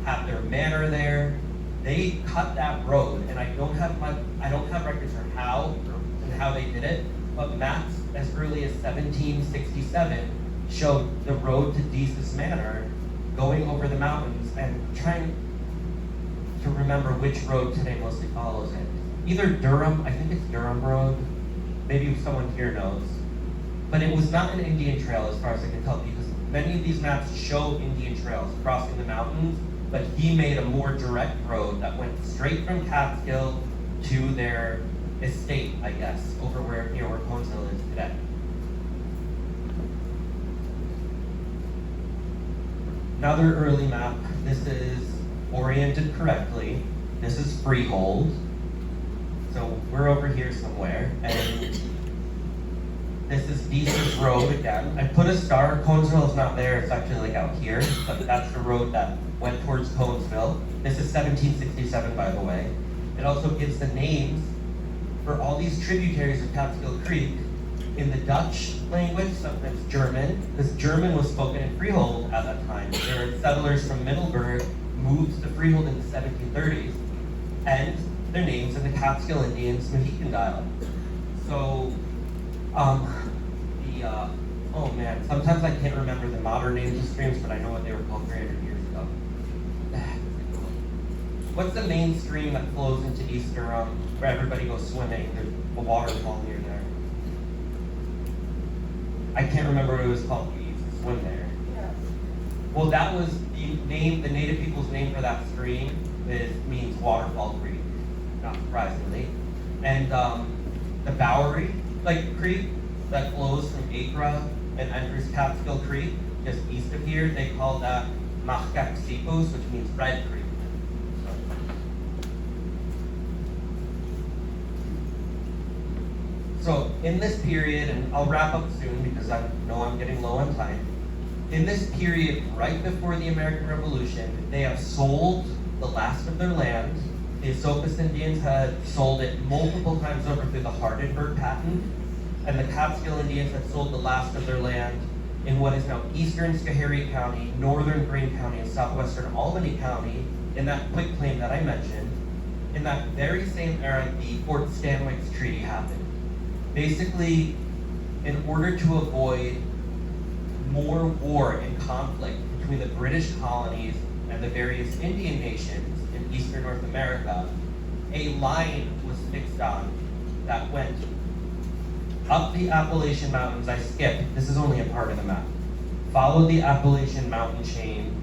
have their manor there, they cut that road. And I don't have records for how they did it, but maps as early as 1767 showed the road to Dease's Manor going over the mountains, and trying to remember which road today mostly follows it. Either Durham, I think it's Durham Road, maybe someone here knows. But it was not an Indian trail as far as I can tell, because many of these maps show Indian trails crossing the mountains, but he made a more direct road that went straight from Catskill to their estate, I guess, over near where Conesville is today. Another early map. This is oriented correctly. This is Freehold. So we're over here somewhere, and this is Dease's Road again. I put a star. Conesville is not there. It's actually like out here, but that's the road that went towards Conesville. This is 1767, by the way. It also gives the names for all these tributaries of Catskill Creek in the Dutch language, sometimes German, because German was spoken in Freehold at that time. There were settlers from Middleburg moved to Freehold in the 1730s, and their names in the Catskill Indians Mohican dialect. So, oh man, sometimes I can't remember the modern names of streams, but I know what they were called 300 years ago. What's the main stream that flows into East Durham where everybody goes swimming? There's a waterfall near there. I can't remember what it was called. We used to swim there. Yes. Well, that was the name, the native people's name for that stream means Waterfall Creek, not surprisingly. And the Bowery Creek that flows from Acra and enters Catskill Creek, just east of here, they call that Machkaksipus, which means Red Creek. So in this period, and I'll wrap up soon because I know I'm getting low on time. In this period, right before the American Revolution, they have sold the last of their land. The Esopus Indians had sold it multiple times over through the Hardenberg patent, and the Catskill Indians had sold the last of their land in what is now eastern Schoharie County, northern Greene County, and southwestern Albany County, in that quitclaim that I mentioned. In that very same era, the Fort Stanwix Treaty happened. Basically, in order to avoid more war and conflict between the British colonies and the various Indian nations in eastern North America, a line was fixed on that went up the Appalachian Mountains. I skipped, this is only a part of the map. Followed the Appalachian Mountain chain,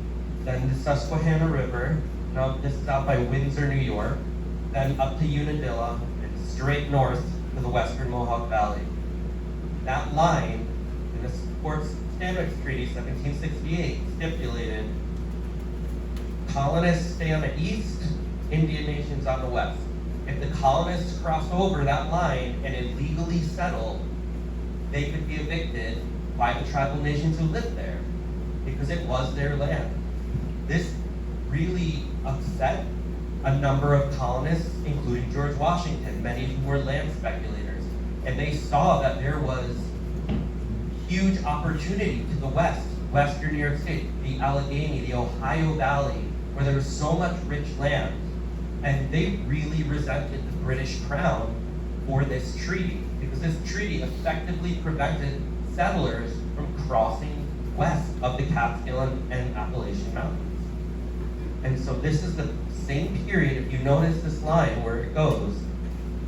then the Susquehanna River. No, this is out by Windsor, New York. Then up to Unadilla and straight north to the western Mohawk Valley. That line in the Fort Stanwix Treaty, 1768, stipulated colonists stay on the east, Indian nations on the west. If the colonists cross over that line and illegally settle, they could be evicted by the tribal nations who lived there because it was their land. This really upset a number of colonists, including George Washington, many who were land speculators. And they saw that there was huge opportunity to the west, western New York State, the Allegheny, the Ohio Valley, where there was so much rich land. And they really resented the British Crown for this treaty, because this treaty effectively prevented settlers from crossing west of the Catskill and Appalachian Mountains. And so this is the same period. If you notice this line where it goes,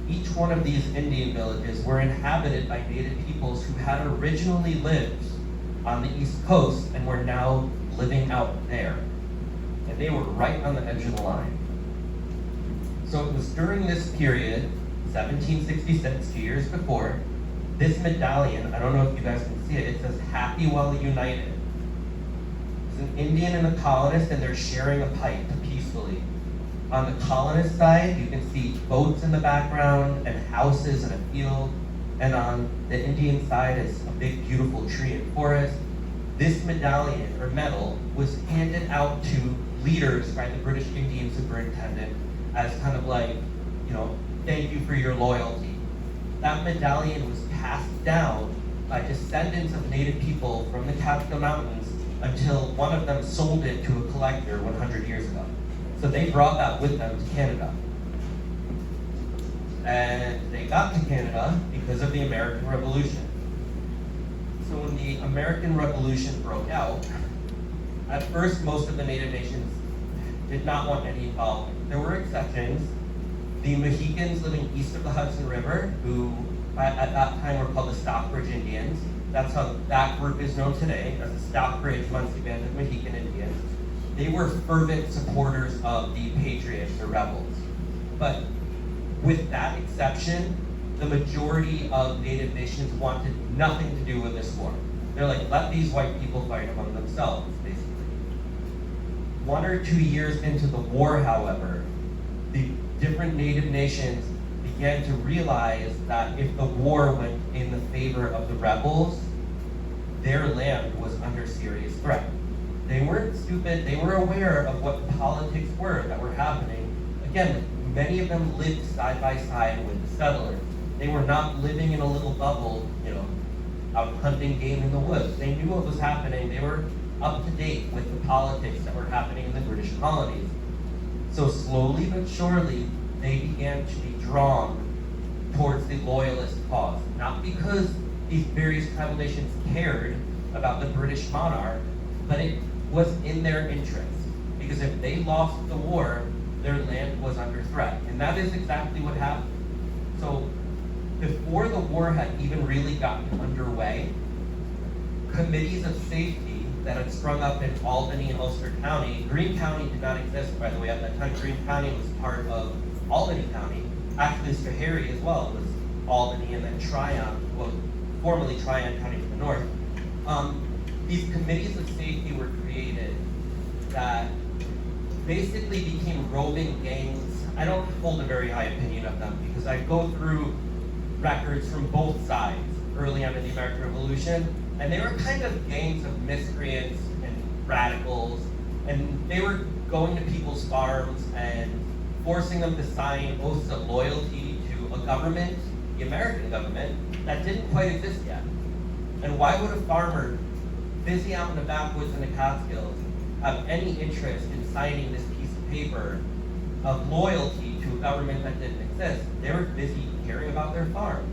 each one of these Indian villages were inhabited by native peoples who had originally lived on the East Coast and were now living out there. And they were right on the edge of the line. So it was during this period, 1766, 2 years before, this medallion, I don't know if you guys can see it, it says "Happy While United." It's an Indian and a colonist, and they're sharing a pipe peacefully. On the colonist side, you can see boats in the background and houses and a field. And on the Indian side is a big, beautiful tree and forest. This medallion or medal was handed out to leaders by the British Indian superintendent as kind of like, you know, thank you for your loyalty. That medallion was passed down by descendants of native people from the Catskill Mountains until one of them sold it to a collector 100 years ago. So they brought that with them to Canada. And they got to Canada because of the American Revolution. So when the American Revolution broke out, at first most of the native nations did not want any involvement. There were exceptions. The Mohicans living east of the Hudson River, who at that time were called the Stockbridge Indians. That's how that group is known today, as the Stockbridge Muncie Band of Mohican Indians. They were fervent supporters of the Patriots, the rebels. But with that exception, the majority of native nations wanted nothing to do with this war. They're like, let these white people fight among themselves, basically. 1 or 2 years into the war, however, the different native nations began to realize that if the war went in the favor of the rebels, their land was under serious threat. They weren't stupid, they were aware of what politics were that were happening. Again, many of them lived side by side with the settlers. They were not living in a little bubble, you know, out hunting game in the woods. They knew what was happening. They were up to date with the politics that were happening in the British colonies. So slowly but surely, they began to be drawn towards the loyalist cause. Not because these various tribal nations cared about the British monarch, but it was in their interest. Because if they lost the war, their land was under threat. And that is exactly what happened. So before the war had even really gotten underway, committees of safety that had sprung up in Albany and Ulster County. Greene County did not exist, by the way, at that time. Greene County was part of Albany County. Actually, Schoharie as well was Albany, and then Tryon, well, formerly Tryon County to the north. These committees of safety were created that basically became roving gangs. I don't hold a very high opinion of them because I go through records from both sides early on in the American Revolution, and they were kind of gangs of miscreants and radicals, and they were going to people's farms and forcing them to sign oaths of loyalty to a government, the American government, that didn't quite exist yet. And why would a farmer busy out in the backwoods in the Catskills, have any interest in signing this piece of paper of loyalty to a government that didn't exist. They were busy caring about their farm.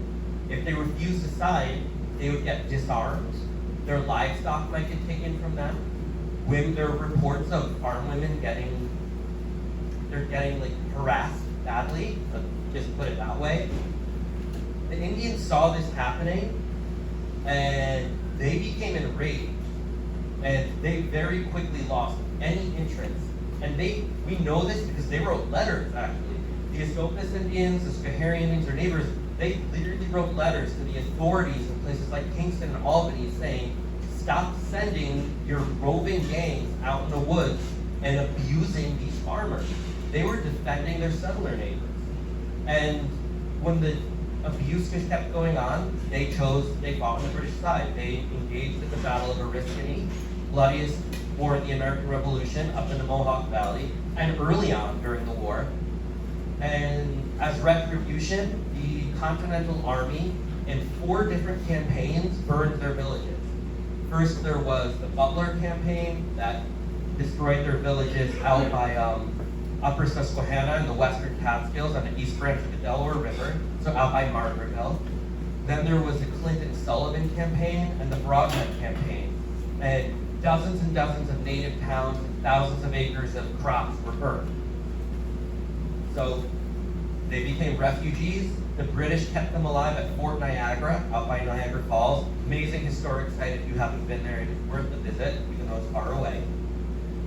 If they refused to sign, they would get disarmed. Their livestock might get taken from them. When there are reports of farm women getting like harassed badly, just put it that way. The Indians saw this happening and they became enraged, and they very quickly lost any interest. And we know this because they wrote letters, actually. The Esopus Indians, the Schoharie Indians, their neighbors, they literally wrote letters to the authorities in places like Kingston and Albany saying, stop sending your roving gangs out in the woods and abusing these farmers. They were defending their settler neighbors. And when the abuse just kept going on, they fought on the British side. They engaged at the Battle of Oriskany, bloodiest war of the American Revolution up in the Mohawk Valley, and early on during the war. And as retribution, the Continental Army in 4 different campaigns burned their villages. First, there was the Butler campaign that destroyed their villages out by Upper Susquehanna in the western Catskills on the east branch of the Delaware River, so out by Margaretville. Then there was the Clinton-Sullivan campaign and the Broadhead campaign. And dozens and dozens of native towns and thousands of acres of crops were burned. So they became refugees. The British kept them alive at Fort Niagara, out by Niagara Falls. Amazing historic site. If you haven't been there, it's worth a visit, even though it's far away.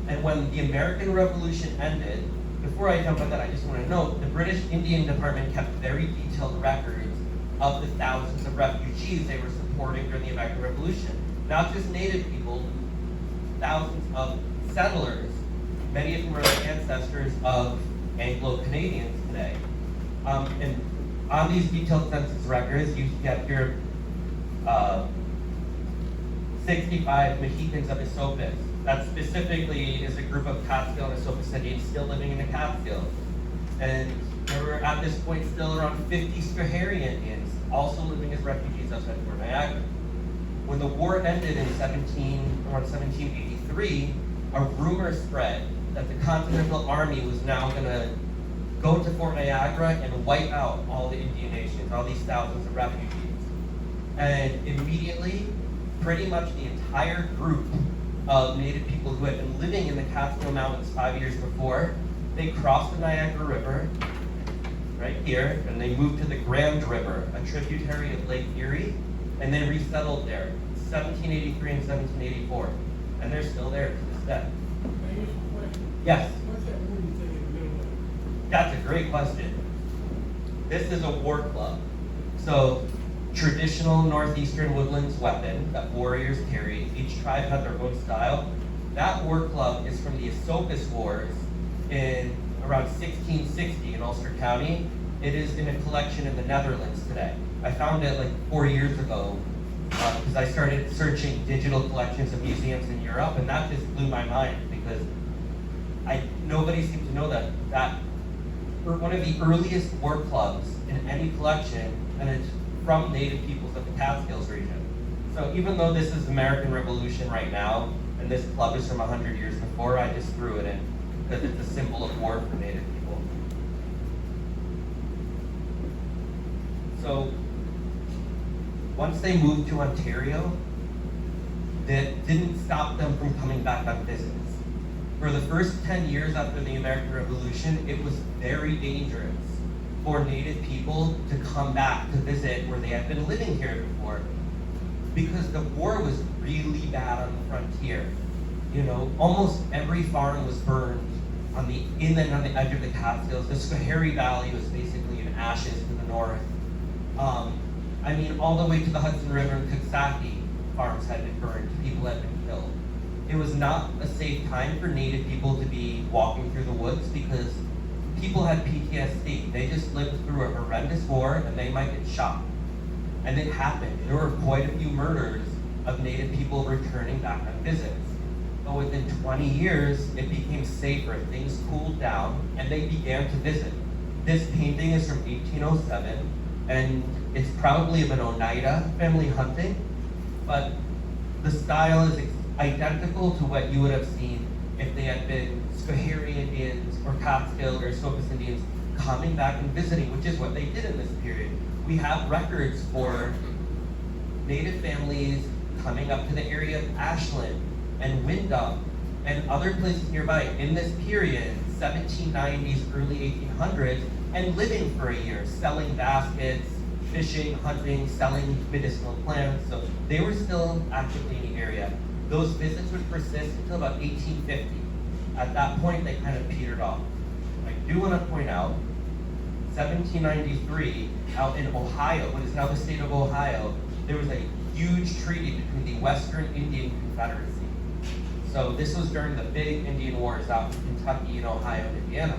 And when the American Revolution ended, before I jump on that, I just want to note, the British Indian Department kept very detailed records of the thousands of refugees they were supporting during the American Revolution. Not just native people, thousands of settlers, many of whom are the ancestors of Anglo-Canadians today. And on these detailed census records, you get here 65 Mohicans of Esopus. That specifically is a group of Catskill and Esopus Indians still living in the Catskills. And there were at this point still around 50 Schoharie Indians also living as refugees outside Fort Niagara. When the war ended in around 1783, a rumor spread that the Continental Army was now going to go to Fort Niagara and wipe out all the Indian nations, all these thousands of refugees. And immediately, pretty much the entire group of native people who had been living in the Catskill Mountains 5 years before, they crossed the Niagara River right here, and they moved to the Grand River, a tributary of Lake Erie, and they resettled there, 1783 and 1784. And they're still there to this day. Yes? What's that movie thing in the middle of it? That's a great question. This is a war club. So, traditional northeastern woodlands weapon that warriors carry. Each tribe had their own style. That war club is from the Esopus Wars in around 1660 in Ulster County. It is in a collection in the Netherlands today. I found it like 4 years ago because I started searching digital collections of museums in Europe, and that just blew my mind because nobody seemed to know that one of the earliest war clubs in any collection, and it's from native peoples of the Catskills region. So even though this is American Revolution right now, and this club is from 100 years before, I just threw it in because it's a symbol of war for native people. So once they moved to Ontario, that didn't stop them from coming back on visits. For the first 10 years after the American Revolution, it was very dangerous for native people to come back to visit where they had been living here before, because the war was really bad on the frontier. You know, almost every farm was burned on the edge of the Catskills. The Schoharie Valley was basically in ashes to the north. I mean, all the way to the Hudson River and Coxsackie, farms had been burned, people had been killed. It was not a safe time for native people to be walking through the woods because people had PTSD. They just lived through a horrendous war and they might get shot. And it happened. There were quite a few murders of native people returning back on visits. But within 20 years, it became safer. Things cooled down and they began to visit. This painting is from 1807 and it's probably of an Oneida family hunting, but the style is identical to what you would have seen if they had been Schoharie Indians or Catskill or Esopus Indians coming back and visiting, which is what they did in this period. We have records for Native families coming up to the area of Ashland and Windom and other places nearby in this period, 1790s, early 1800s, and living for a year, selling baskets, fishing, hunting, selling medicinal plants. So they were still actively in the area. Those visits would persist until about 1850. At that point, they kind of petered off. I do want to point out, 1793, out in Ohio, what is now the state of Ohio, there was a huge treaty between the Western Indian Confederacy. So this was during the big Indian Wars out in Kentucky and Ohio and Indiana.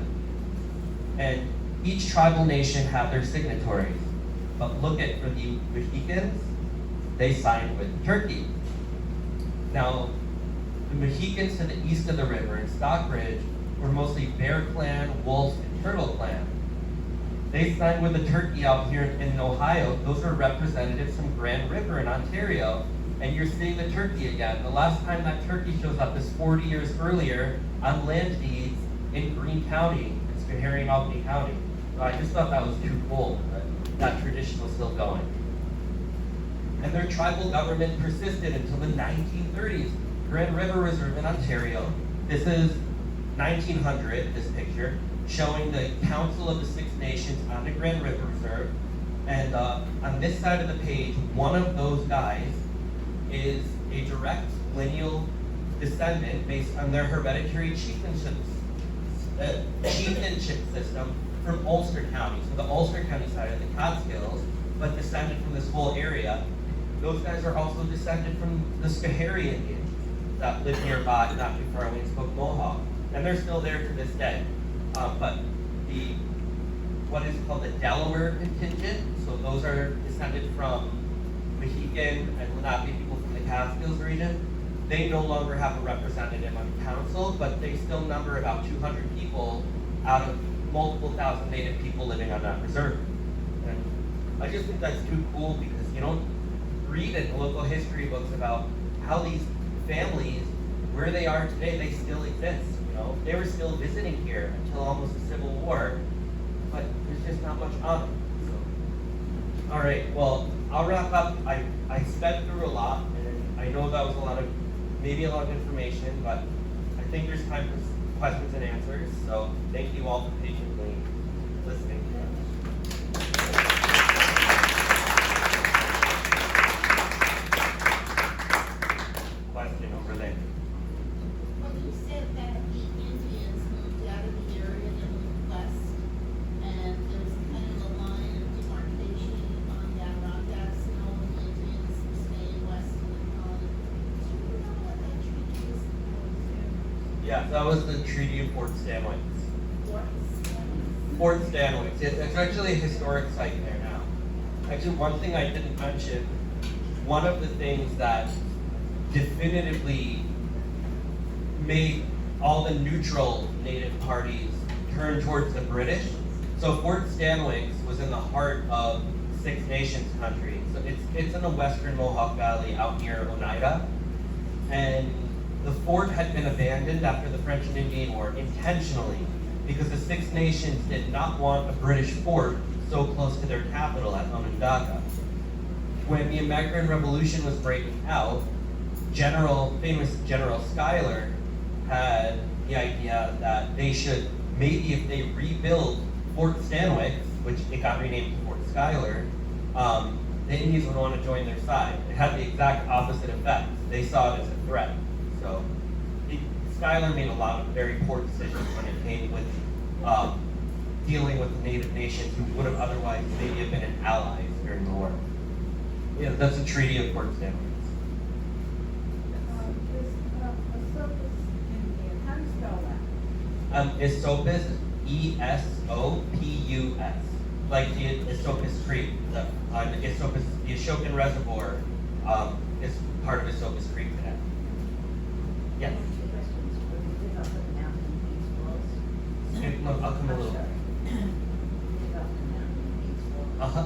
And each tribal nation had their signatories. But look at, for the Mohicans, they signed with Turkey. Now, the Mohicans to the east of the river in Stockbridge were mostly Bear Clan, Wolf, and Turtle Clan. They signed with the Turkey out here in Ohio. Those are representatives from Grand River in Ontario. And you're seeing the turkey again. The last time that turkey shows up is 40 years earlier on land deeds in Greene County, in Schoharie and Albany County. So I just thought that was too cool, that that tradition was still going. And their tribal government persisted until the 1930s. Grand River Reserve in Ontario. This is 1900, this picture, showing the Council of the Six Nations on the Grand River Reserve. And on this side of the page, one of those guys is a direct lineal descendant based on their hereditary chieftainship system from Ulster County. So the Ulster County side of the Catskills, but descended from this whole area. Those guys are also descended from the Schoharie Indians that lived nearby, not too far away, and spoke Mohawk. And they're still there to this day. But what is called the Delaware contingent, so those are descended from Mohican and Lenape people from the Catskills region. They no longer have a representative on the council, but they still number about 200 people out of multiple thousand Native people living on that reserve. And I just think that's too cool because you don't read in local history books about how these families, where they are today, they still exist. You know, they were still visiting here until almost the Civil War, but there's just not much on them. So, all right, well, I'll wrap up. I sped through a lot, and I know that was maybe a lot of information, but I think there's time for questions and answers. So thank you all for patiently listening. Question over there. Well, you said that the Indians moved out of the area and moved west, and there's kind of a line of demarcation on the Adirondacks, and all the Indians stayed west of the colony. Do you know what that treaty is? Yeah, that was the Treaty of Fort Stanwix. Fort Stanwix. It's actually a historic site there now. Actually, one thing I didn't mention, one of the things that definitively made all the neutral Native parties turn towards the British. So Fort Stanwix was in the heart of Six Nations country. So it's in the western Mohawk Valley out near Oneida. And the fort had been abandoned after the French and Indian War intentionally because the Six Nations did not want a British fort so close to their capital at Onondaga. When the American Revolution was breaking out, famous General Schuyler had the idea that they should, maybe if they rebuild Fort Stanwix, which it got renamed to Fort Schuyler, the Indians would want to join their side. It had the exact opposite effect. They saw it as a threat. So Schuyler made a lot of very poor decisions when it came with dealing with the Native nations who would have otherwise maybe have been allies during the war. Yeah, that's the Treaty of Fort Stanwix. How do you spell that? Esopus, E-S-O-P-U-S. Like the Esopus Creek. The Ashokan Reservoir is part of Esopus Creek today. Yes. Look, I'll come a little. Uh-huh.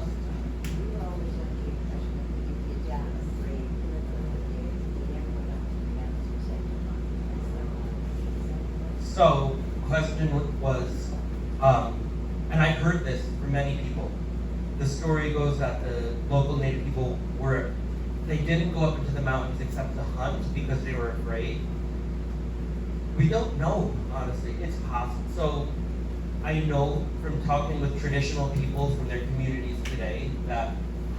So, question was, and I've heard this from many people. The story goes that the local Native people they didn't go up into the mountains except to hunt because they were afraid. We don't know, honestly. It's possible. So, I know from talking with traditional people from their communities today that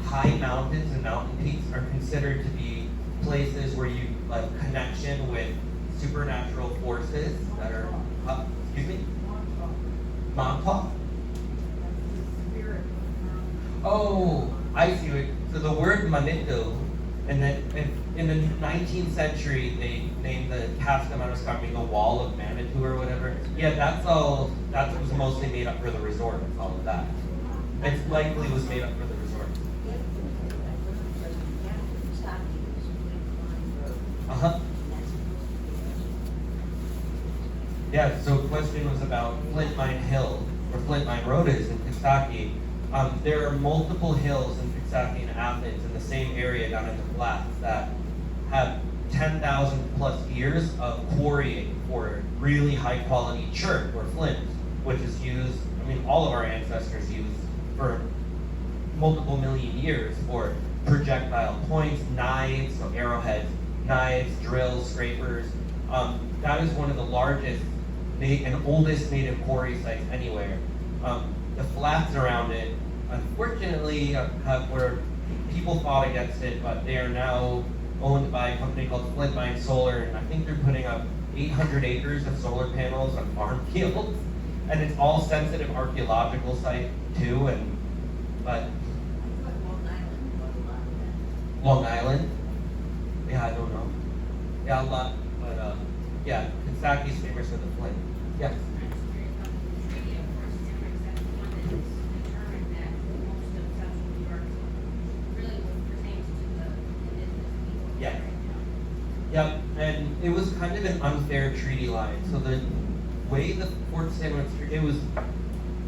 high mountains and mountain peaks are considered to be places where you like connection with supernatural forces that are, excuse me? Montauk? Oh, I see it. So the word Manitou, and then in the 19th century, they named the Casca Mountain the Wall of Manitou or whatever. Yeah, that was mostly made up for the resort, all of that. It likely was made up for the resort. Uh-huh. Yeah, so question was about Flint Mine Hill, where Flint Mine Road is in Kentucky. There are multiple hills in Kentucky and Athens in the same area down in the flats that have 10,000 plus years of quarrying for really high quality chert or flint, which is used, all of our ancestors used for multiple million years for projectile points, knives, so arrowheads, knives, drills, scrapers. That is one of the largest and oldest native quarry sites anywhere. The flats around it, unfortunately, where people fought against it, but they are now owned by a company called Flint Mine Solar, and I think they're putting up 800 acres of solar panels on farm fields, and it's all sensitive archaeological site too. But Long Island, yeah, I don't know, yeah, a lot, but yeah, Kentucky's famous for the flint. Yes. Yeah. Yep, and it was kind of an unfair treaty line. So the way the Fort St. Louis, it was,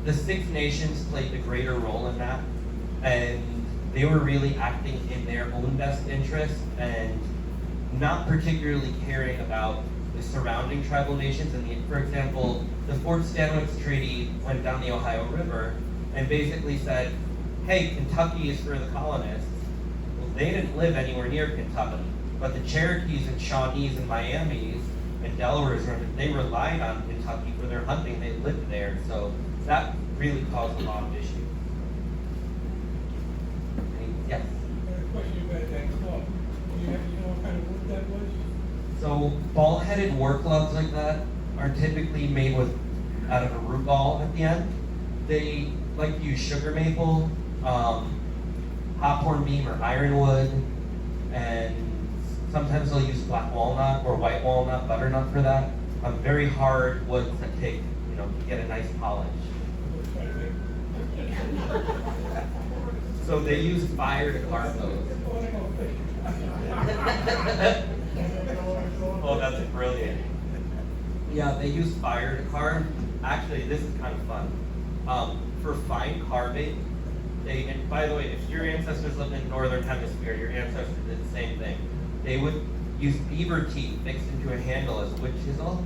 the Six Nations played the greater role in that, and they were really acting in their own best interest and not particularly caring about the surrounding tribal nations. And for example, the Fort Stanwix Treaty went down the Ohio River and basically said, hey, Kentucky is for the colonists. Well, they didn't live anywhere near Kentucky, but the Cherokees and Shawnees and Miamis and Delawares, they relied on Kentucky for their hunting. They lived there, so that really caused a lot of issues. Yes? I had a question about that club. You know what kind of wood that was? So ball-headed war clubs like that are typically made out of a root ball at the end. They like to use sugar maple, hawthorn beam or ironwood, and sometimes they'll use black walnut or white walnut, butternut for that. Very hard woods that take, to get a nice polish. So they use fire to carve those. Oh, that's brilliant. Yeah, they use fire to carve. Actually, this is kind of fun. For fine carving, and by the way, if your ancestors lived in the northern hemisphere, your ancestors did the same thing. They would use beaver teeth fixed into a handle as wood chisel.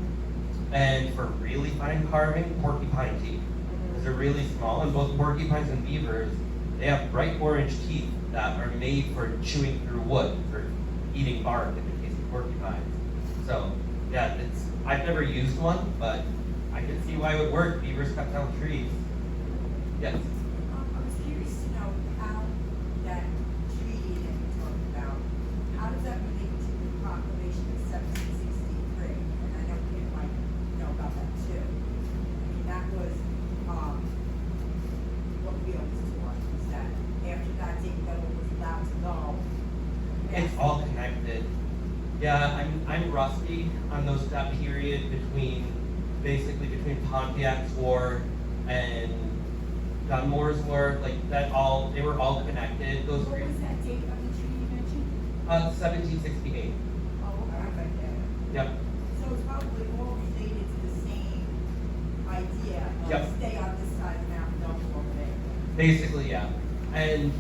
And for really fine carving, porcupine teeth. Because they're really small, and both porcupines and beavers, they have bright orange teeth that are made for chewing through wood, for eating bark in the case of porcupines. So, yeah, I've never used one, but I can see why it would work. Beavers cut down trees. Yes? I was curious to know how that treaty that you talked about, how does that relate to the proclamation of 1763? And I know Kim might know about that too. That was, what fields to us, was that after that David was allowed to go. It's all connected. Yeah, I'm rusty on that period between Pontiac's war and Dunmore's war. They were all connected. Those What three. was that date of the treaty you mentioned? 1768. Oh, okay. Yep. So it's probably all related to the same idea, Yep. stay on this side of the mountain, don't go over there. Basically, yeah. And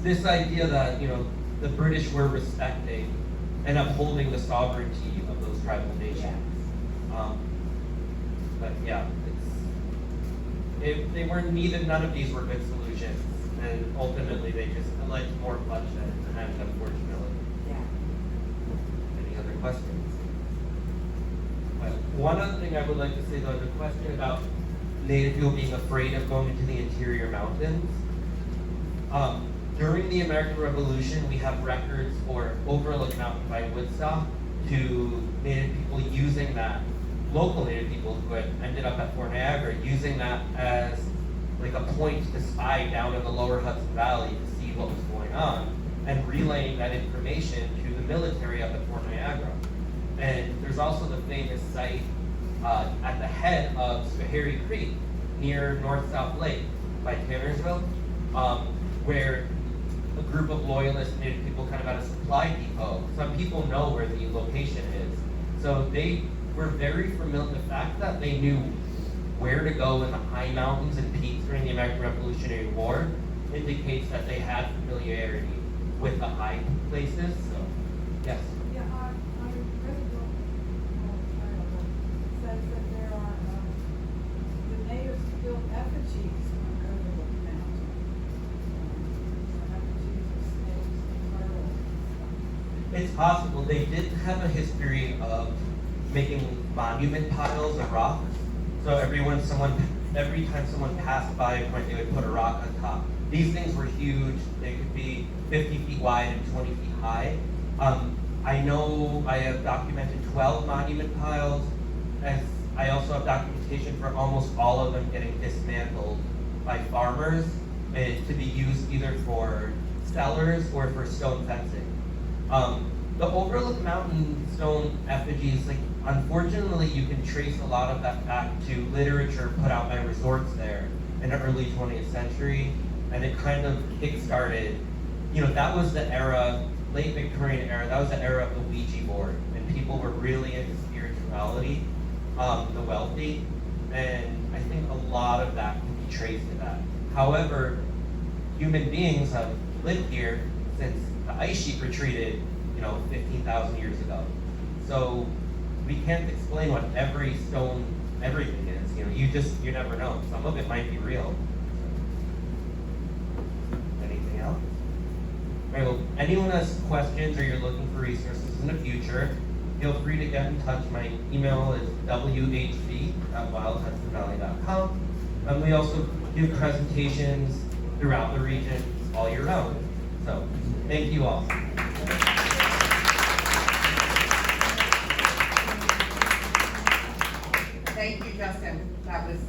this idea that, the British were respecting and upholding the sovereignty of those tribal nations. But yeah, they weren't needed. None of these were good solutions, and ultimately they just led to more bloodshed. And unfortunately, Yeah. any other questions? But one other thing I would like to say though, the question about Native people being afraid of going into the interior mountains. During the American Revolution, we have records for Overlook Mountain by Woodstock to Native people using that, local Native people who had ended up at Fort Niagara, using that as like a point to spy down in the lower Hudson Valley to see what was going on, and relaying that information to the military up at Fort Niagara. And there's also the famous site at the head of Schoharie Creek near North-South Lake by Tannersville, where a group of loyalist Native people kind of had a supply depot. Some people know where the location is. So they were very familiar, the fact that they knew where to go in the high mountains and peaks during the American Revolutionary War indicates that they had familiarity with the high places. So, yes. Yeah, I read a book says that there are, the natives built effigies on Overlook Mountain. Effigies of snakes and turtles. It's possible. They did have a history of making monument piles of rocks. So every time someone passed by a point, they would put a rock on top. These things were huge. They could be 50 feet wide and 20 feet high. I know I have documented 12 monument piles, and I also have documentation for almost all of them getting dismantled by farmers to be used either for cellars or for stone fencing. The Overlook Mountain stone effigies, like, unfortunately, you can trace a lot of that back to literature put out by resorts there in the early 20th century, and it kind of kick-started, that was the era, late Victorian era, that was the era of the Ouija board, and people were really into spirituality, the wealthy, and I think a lot of that can be traced to that. However, human beings have lived here since the ice sheet retreated, 15,000 years ago. So we can't explain what every stone, everything is. You never know. Some of it might be real. Anything else? All right, well, anyone has questions or you're looking for resources in the future, feel free to get in touch. My email is whb@wildhudsonvalley.com. And we also give presentations throughout the region all year round. So, thank you all. Thank you, Justin. That was